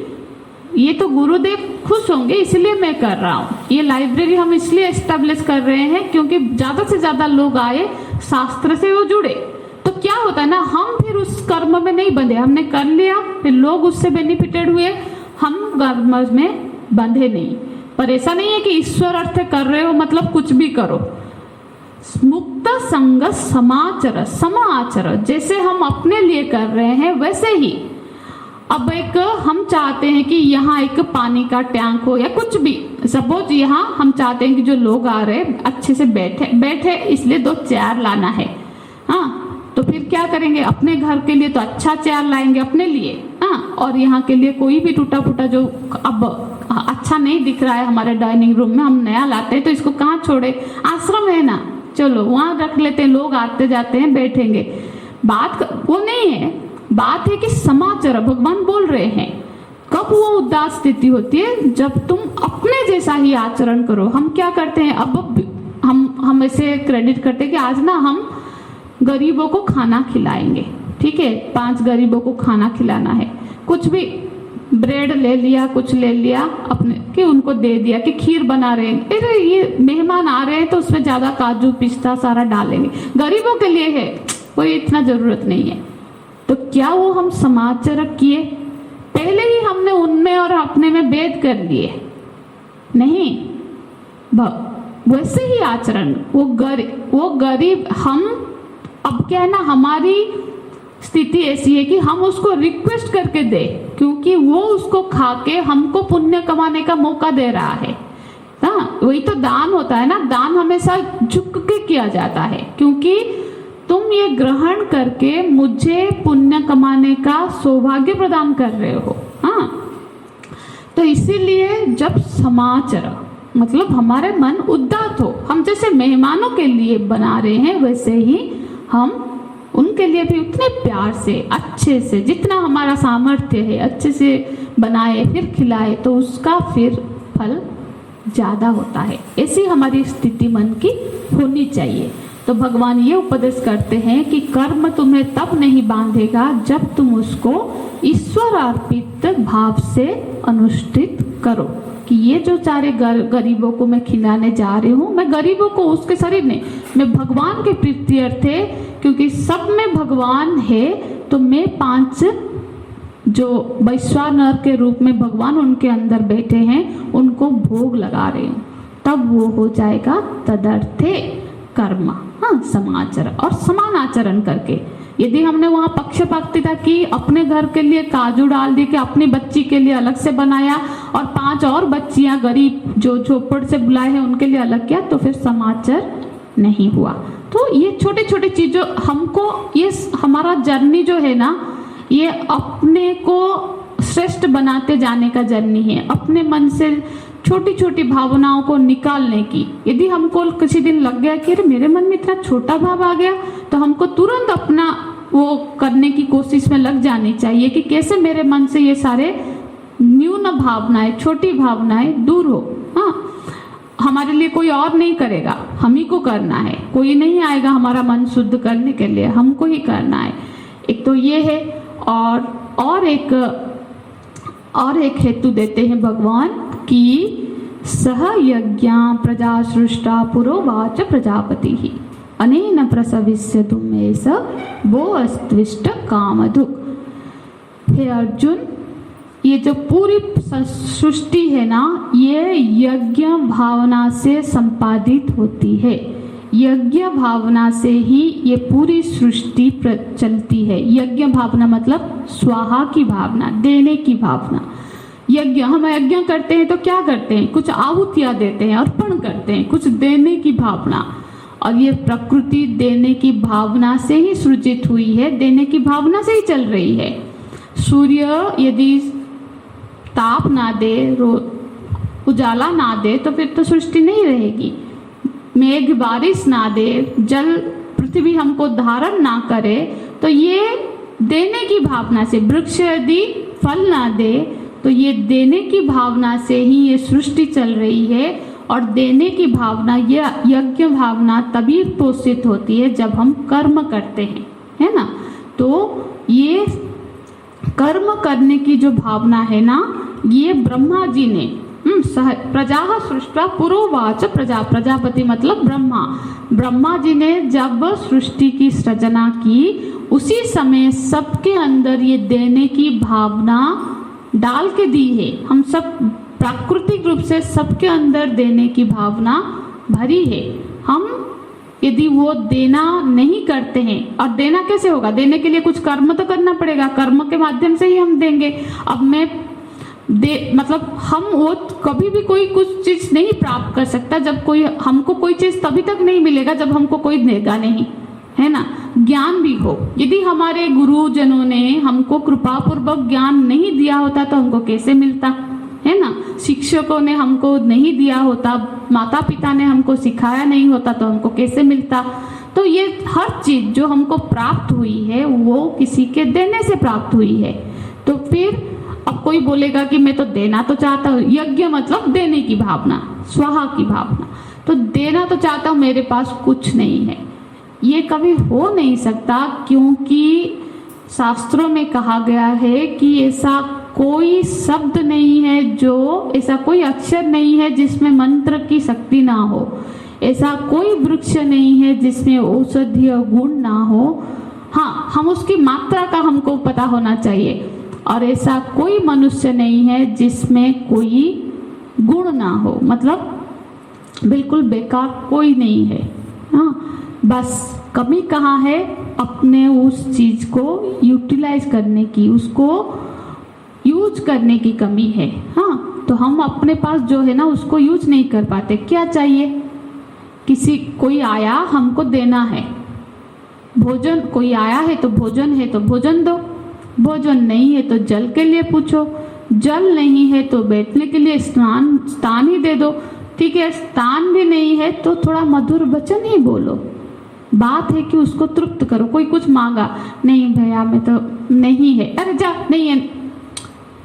S1: ये तो गुरुदेव खुश होंगे इसलिए मैं कर रहा हूँ, ये लाइब्रेरी हम इसलिए एस्टेब्लिश कर रहे हैं क्योंकि ज्यादा से ज्यादा लोग आए, शास्त्र से वो जुड़े, तो क्या होता है ना, हम फिर उस कर्म में नहीं बंधे। हमने कर लिया, फिर लोग उससे बेनिफिटेड हुए, हम कर्म में बंधे नहीं। पर ऐसा नहीं है कि ईश्वर अर्थ कर रहे हो मतलब कुछ भी करो। मुक्त संग समाचर, समाचर, जैसे हम अपने लिए कर रहे हैं वैसे ही। अब एक हम चाहते हैं कि यहाँ एक पानी का टैंक हो या कुछ भी, सपोज यहाँ हम चाहते हैं कि जो लोग आ रहे हैं अच्छे से बैठे, इसलिए 2 चेयर लाना है। हाँ, तो फिर क्या करेंगे? अपने घर के लिए तो अच्छा चेयर लाएंगे अपने लिए, हाँ, और यहाँ के लिए कोई भी टूटा फूटा जो अब अच्छा नहीं दिख रहा है हमारे डाइनिंग रूम में, हम नया लाते हैं तो इसको कहाँ छोड़े? आश्रम है ना, चलो वहाँ रख लेते हैं, लोग आते जाते हैं, बैठेंगे। बात वो नहीं है, बात है कि समाचार भगवान बोल रहे हैं। कब वो उदास स्थिति होती है? जब तुम अपने जैसा ही आचरण करो। हम क्या करते हैं? अब हम ऐसे क्रेडिट करते हैं कि आज ना हम गरीबों को खाना खिलाएंगे, ठीक है, 5 गरीबों को खाना खिलाना है। कुछ भी ब्रेड ले लिया, कुछ ले लिया अपने कि उनको दे दिया, कि खीर बना रहे हैं, अरे ये मेहमान आ रहे हैं तो उसमें ज्यादा काजू पिस्ता सारा डालेंगे, गरीबों के लिए है, कोई इतना जरूरत नहीं है। तो क्या वो हम समाचार किए? पहले ही हमने उनमें और अपने में भेद कर लिए? नहीं, वैसे ही आचरण। वो गरीब हम, अब क्या है ना, हमारी स्थिति ऐसी है कि हम उसको रिक्वेस्ट करके दे, क्योंकि वो उसको खा के हमको पुण्य कमाने का मौका दे रहा है। हाँ, वही तो दान होता है ना, दान हमेशा झुक के किया जाता है, क्योंकि तुम ये ग्रहण करके मुझे पुण्य कमाने का सौभाग्य प्रदान कर रहे हो। हाँ, तो इसीलिए जब समाचार मतलब हमारे मन उदात हो, हम जैसे मेहमानों के लिए बना रहे हैं वैसे ही हम उनके लिए भी उतने प्यार से, अच्छे से, जितना हमारा सामर्थ्य है अच्छे से बनाए, फिर खिलाए, तो उसका फिर फल ज्यादा होता है। ऐसी हमारी स्थिति मन की होनी चाहिए। तो भगवान ये उपदेश करते हैं कि कर्म तुम्हें तब नहीं बांधेगा जब तुम उसको ईश्वर अर्पित भाव से अनुष्ठित करो। कि ये जो 4 गरीबों को मैं खिलाने जा रही हूँ, मैं गरीबों को, उसके शरीर नहीं, मैं भगवान के प्रीति अर्थ है, क्योंकि सब में भगवान है, तो मैं 5 जो वैश्वानर के रूप में भगवान उनके अंदर बैठे हैं उनको भोग लगा रही हूँ, तब वो हो जाएगा तदर्थे कर्म। हाँ, समाचार और समान आचरण करके। यदि हमने वहाँ पक्षपातिता की, अपने घर के लिए काजू डाल दी कि अपनी बच्ची के लिए अलग से बनाया और 5 और बच्चियां गरीब जो झोपड़ से बुलाए हैं उनके लिए अलग किया, तो फिर समाचार नहीं हुआ। तो ये छोटे छोटे चीजों हमको, ये हमारा जर्नी जो है ना, ये अपने को श्रेष्ठ बनाते जाने का जर्नी है। अपने मन से छोटी छोटी भावनाओं को निकालने की। यदि हमको किसी दिन लग गया कि अरे मेरे मन में इतना छोटा भाव आ गया, तो हमको तुरंत अपना वो करने की कोशिश में लग जानी चाहिए कि कैसे मेरे मन से ये सारे न्यून भावनाएं, छोटी भावनाएं दूर हो। हाँ, हमारे लिए कोई और नहीं करेगा, हम ही को करना है, कोई नहीं आएगा हमारा मन शुद्ध करने के लिए, हमको ही करना है। एक तो ये है, और एक हेतु देते हैं भगवान कि सह यज्ञा प्रजा सृष्टा पुरोवाच प्रजापति ही अनेन प्रसविष्य तुम्हें वो अस्त्विष्ट कामधुक। हे अर्जुन, ये जो पूरी सृष्टि है ना, ये यज्ञ भावना से संपादित होती है। यज्ञ भावना से ही ये पूरी सृष्टि चलती है। यज्ञ भावना मतलब स्वाहा की भावना, देने की भावना। यज्ञ, हम यज्ञ करते हैं तो क्या करते हैं? कुछ आहुतियां देते हैं, अर्पण करते हैं, कुछ देने की भावना। और ये प्रकृति देने की भावना से ही सृजित हुई है, देने की भावना से ही चल रही है। सूर्य यदि ताप ना दे, उजाला ना दे, तो फिर तो सृष्टि नहीं रहेगी। मेघ बारिश ना दे, जल पृथ्वी हमको धारण ना करे, तो ये देने की भावना से। वृक्ष यदि फल ना दे, तो ये देने की भावना से ही ये सृष्टि चल रही है। और देने की भावना, ये यज्ञ भावना तभी पोषित होती है जब हम कर्म करते हैं, है ना। तो ये कर्म करने की जो भावना है ना, ये ब्रह्मा जी ने प्रजा सृष्टा पुरोवाच प्रजा, प्रजापति मतलब ब्रह्मा। ब्रह्मा जी ने जब सृष्टि की सृजना की, उसी समय सबके अंदर ये देने की भावना डाल के दी है। हम सब प्राकृतिक रूप से सबके अंदर देने की भावना भरी है। हम यदि वो देना नहीं करते हैं, और देना कैसे होगा? देने के लिए कुछ कर्म तो करना पड़ेगा, कर्म के माध्यम से ही हम देंगे। अब मैं मतलब हम वो कभी भी कोई कुछ चीज नहीं प्राप्त कर सकता जब कोई हमको कोई चीज तभी तक नहीं मिलेगा जब हमको कोई देगा नहीं, है ना। ज्ञान भी हो, यदि हमारे गुरुजनों ने हमको कृपा पूर्वक ज्ञान नहीं दिया होता तो हमको कैसे मिलता, है ना। शिक्षकों ने हमको नहीं दिया होता, माता पिता ने हमको सिखाया नहीं होता तो हमको कैसे मिलता। तो ये हर चीज जो हमको प्राप्त हुई है वो किसी के देने से प्राप्त हुई है। तो फिर अब कोई बोलेगा कि मैं तो देना तो चाहता हूँ, यज्ञ मतलब देने की भावना, स्वाहा की भावना, तो देना तो चाहता हूँ, मेरे पास कुछ नहीं है, ये कभी हो नहीं सकता। क्योंकि शास्त्रों में कहा गया है कि ऐसा कोई शब्द नहीं है, जो ऐसा कोई अक्षर नहीं है जिसमें मंत्र की शक्ति ना हो, ऐसा कोई वृक्ष नहीं है जिसमें औषधीय गुण ना हो। हाँ, हम उसकी मात्रा का हमको पता होना चाहिए। और ऐसा कोई मनुष्य नहीं है जिसमें कोई गुण ना हो, मतलब बिल्कुल बेकार कोई नहीं है। हाँ, बस कमी कहाँ है? अपने उस चीज को यूटिलाइज करने की, उसको यूज करने की कमी है। हाँ, तो हम अपने पास जो है ना उसको यूज नहीं कर पाते। क्या चाहिए? कोई आया, हमको देना है भोजन, कोई आया है तो भोजन है तो भोजन दो, भोजन नहीं है तो जल के लिए पूछो, जल नहीं है तो बैठने के लिए स्थान ही दे दो। ठीक है, स्थान भी नहीं है तो थोड़ा मधुर वचन ही बोलो। बात है कि उसको तृप्त करो। कोई कुछ मांगा, नहीं भैया मैं तो नहीं है, अरे जा नहीं है,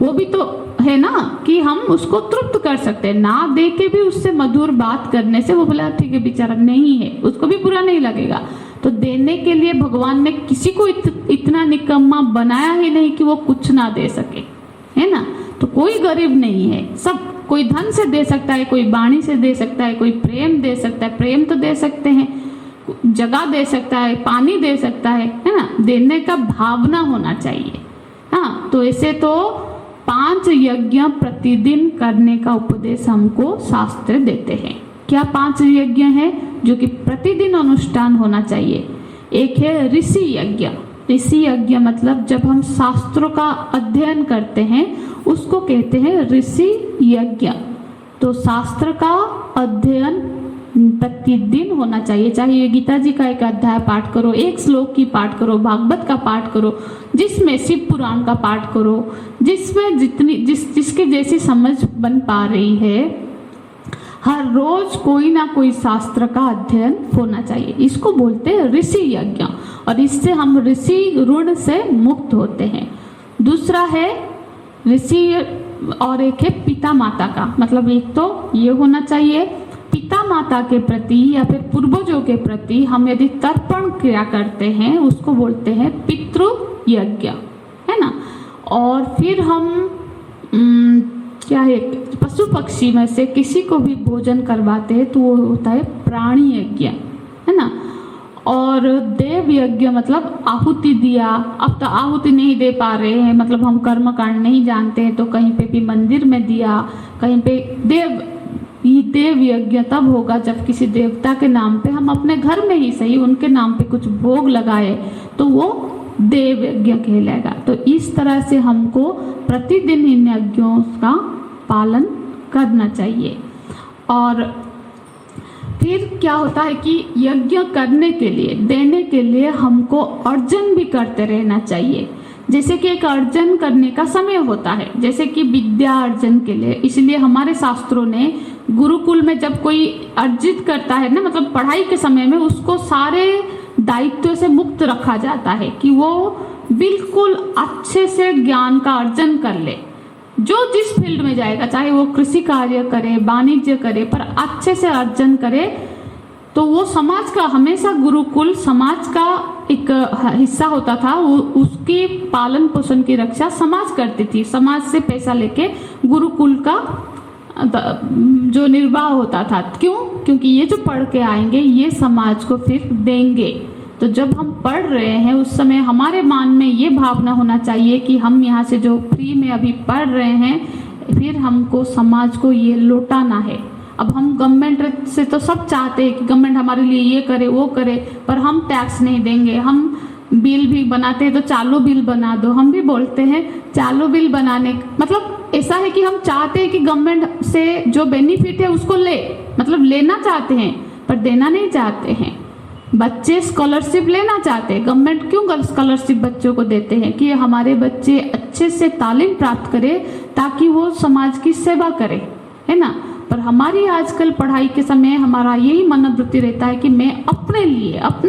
S1: वो भी तो है ना कि हम उसको तृप्त कर सकते हैं। ना दे के भी उससे मधुर बात करने से वो बोला ठीक है बेचारा नहीं है, उसको भी बुरा नहीं लगेगा। तो देने के लिए भगवान ने किसी को इतना निकम्मा बनाया ही नहीं कि वो कुछ ना दे सके, है ना। तो कोई गरीब नहीं है, सब कोई धन से दे सकता है, कोई वाणी से दे सकता है, कोई प्रेम दे सकता है, प्रेम तो दे सकते हैं, जगह दे सकता है, पानी दे सकता है ना। देने का भावना होना चाहिए। हाँ, तो ऐसे तो 5 यज्ञ प्रतिदिन करने का उपदेश हमको शास्त्र देते हैं। क्या 5 यज्ञ हैं जो कि प्रतिदिन अनुष्ठान होना चाहिए? एक है ऋषि यज्ञ। ऋषि यज्ञ मतलब जब हम शास्त्रों का अध्ययन करते हैं उसको कहते हैं ऋषि यज्ञ। तो शास्त्र का अध्ययन प्रतिदिन होना चाहिए। चाहे ये गीता जी का एक अध्याय पाठ करो, एक श्लोक की पाठ करो, भागवत का पाठ करो, जिसमें शिव पुराण का पाठ करो, जिसमें जिसके जैसी समझ बन पा रही है, हर रोज कोई ना कोई शास्त्र का अध्ययन होना चाहिए। इसको बोलते हैं ऋषि यज्ञ, और इससे हम ऋषि ऋण से मुक्त होते हैं। दूसरा है ऋषि, और एक है पिता माता का। मतलब एक तो ये होना चाहिए पिता माता के प्रति या फिर पूर्वजों के प्रति हम यदि तर्पण क्रिया करते हैं उसको बोलते हैं पितृ यज्ञ, है ना। और फिर हम क्या है, पशु पक्षी में से किसी को भी भोजन करवाते हैं तो वो होता है प्राणी यज्ञ, है ना। और देव यज्ञ मतलब आहुति दिया। अब तो आहुति नहीं दे पा रहे हैं, मतलब हम कर्म कांड नहीं जानते हैं, तो कहीं पे भी मंदिर में दिया, कहीं पे देव यज्ञ तब होगा जब किसी देवता के नाम पे हम अपने घर में ही सही उनके नाम पे कुछ भोग लगाए तो वो देव यज्ञ कहलाएगा। तो इस तरह से हमको प्रतिदिन इन यज्ञों का पालन करना चाहिए। और फिर क्या होता है कि यज्ञ करने के लिए, देने के लिए हमको अर्जन भी करते रहना चाहिए। जैसे कि एक अर्जन करने का समय होता है, जैसे कि विद्या अर्जन के लिए, इसलिए हमारे शास्त्रों ने गुरुकुल में जब कोई अर्जित करता है ना, मतलब पढ़ाई के समय में उसको सारे दायित्व से मुक्त रखा जाता है कि वो बिल्कुल अच्छे से ज्ञान का अर्जन कर ले। जो जिस फील्ड में जाएगा, चाहे वो कृषि कार्य करे, वाणिज्य करे, पर अच्छे से अर्जन करे, तो वो समाज का, हमेशा गुरुकुल समाज का एक हिस्सा होता था। उसकी पालन पोषण की रक्षा समाज करती थी। समाज से पैसा लेके गुरुकुल का जो निर्वाह होता था। क्यों? क्योंकि ये जो पढ़ के आएंगे ये समाज को फिर देंगे। तो जब हम पढ़ रहे हैं उस समय हमारे मन में ये भावना होना चाहिए कि हम यहाँ से जो फ्री में अभी पढ़ रहे हैं, फिर हमको समाज को ये लौटाना है। अब हम गवर्नमेंट से तो सब चाहते हैं कि गवर्नमेंट हमारे लिए ये करे वो करे, पर हम टैक्स नहीं देंगे। हम बिल भी बनाते हैं तो चालू बिल बना दो, हम भी बोलते हैं चालू बिल बनाने, मतलब ऐसा है कि हम चाहते हैं कि गवर्नमेंट से जो बेनिफिट है उसको ले, मतलब लेना चाहते हैं पर देना नहीं चाहते हैं। बच्चे स्कॉलरशिप लेना चाहते हैं, गवर्नमेंट क्यों स्कॉलरशिप बच्चों को देते हैं कि हमारे बच्चे अच्छे से तालीम प्राप्त करें ताकि वो समाज की सेवा करें, है ना। पर हमारी आजकल पढ़ाई के समय हमारा यही मनोवृत्ति रहता है कि मैं अपने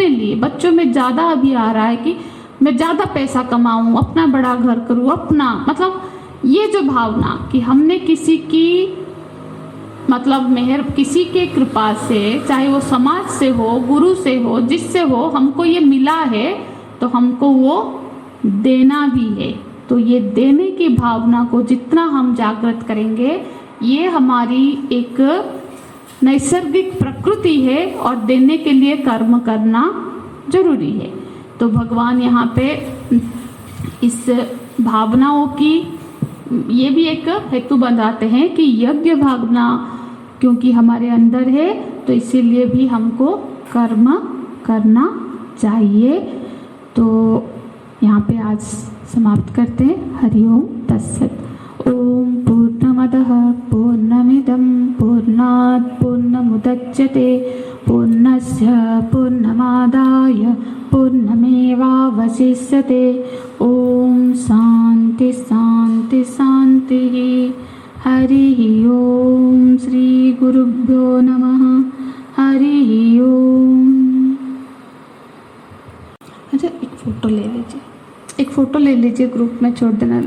S1: लिए बच्चों में ज़्यादा अभी आ रहा है कि मैं ज़्यादा पैसा कमाऊं, अपना बड़ा घर करूं, अपना, मतलब ये जो भावना कि हमने किसी की मतलब किसी के कृपा से, चाहे वो समाज से हो, गुरु से हो, जिससे हो, हमको ये मिला है तो हमको वो देना भी है। तो ये देने की भावना को जितना हम जागृत करेंगे, ये हमारी एक नैसर्गिक प्रकृति है और देने के लिए कर्म करना जरूरी है। तो भगवान यहाँ पे इस भावनाओं की ये भी एक हेतु बताते हैं कि यज्ञ भावना क्योंकि हमारे अंदर है तो इसीलिए भी हमको कर्म करना चाहिए। तो यहाँ पे आज समाप्त करते हैं। हरि ओम तत्सत। ओम पूर्णमदः पूर्णमिदं पूर्णात् पूर्णमुदच्यते पूर्णस्य पूर्णमादाय पूर्णमेवावशिष्यते। ओम शांति शांति शांति। हरि ओम। श्री गुरुभ्यो नमः। हरि ओम। अच्छा एक फोटो ले लीजिए, ग्रुप में छोड़ देना।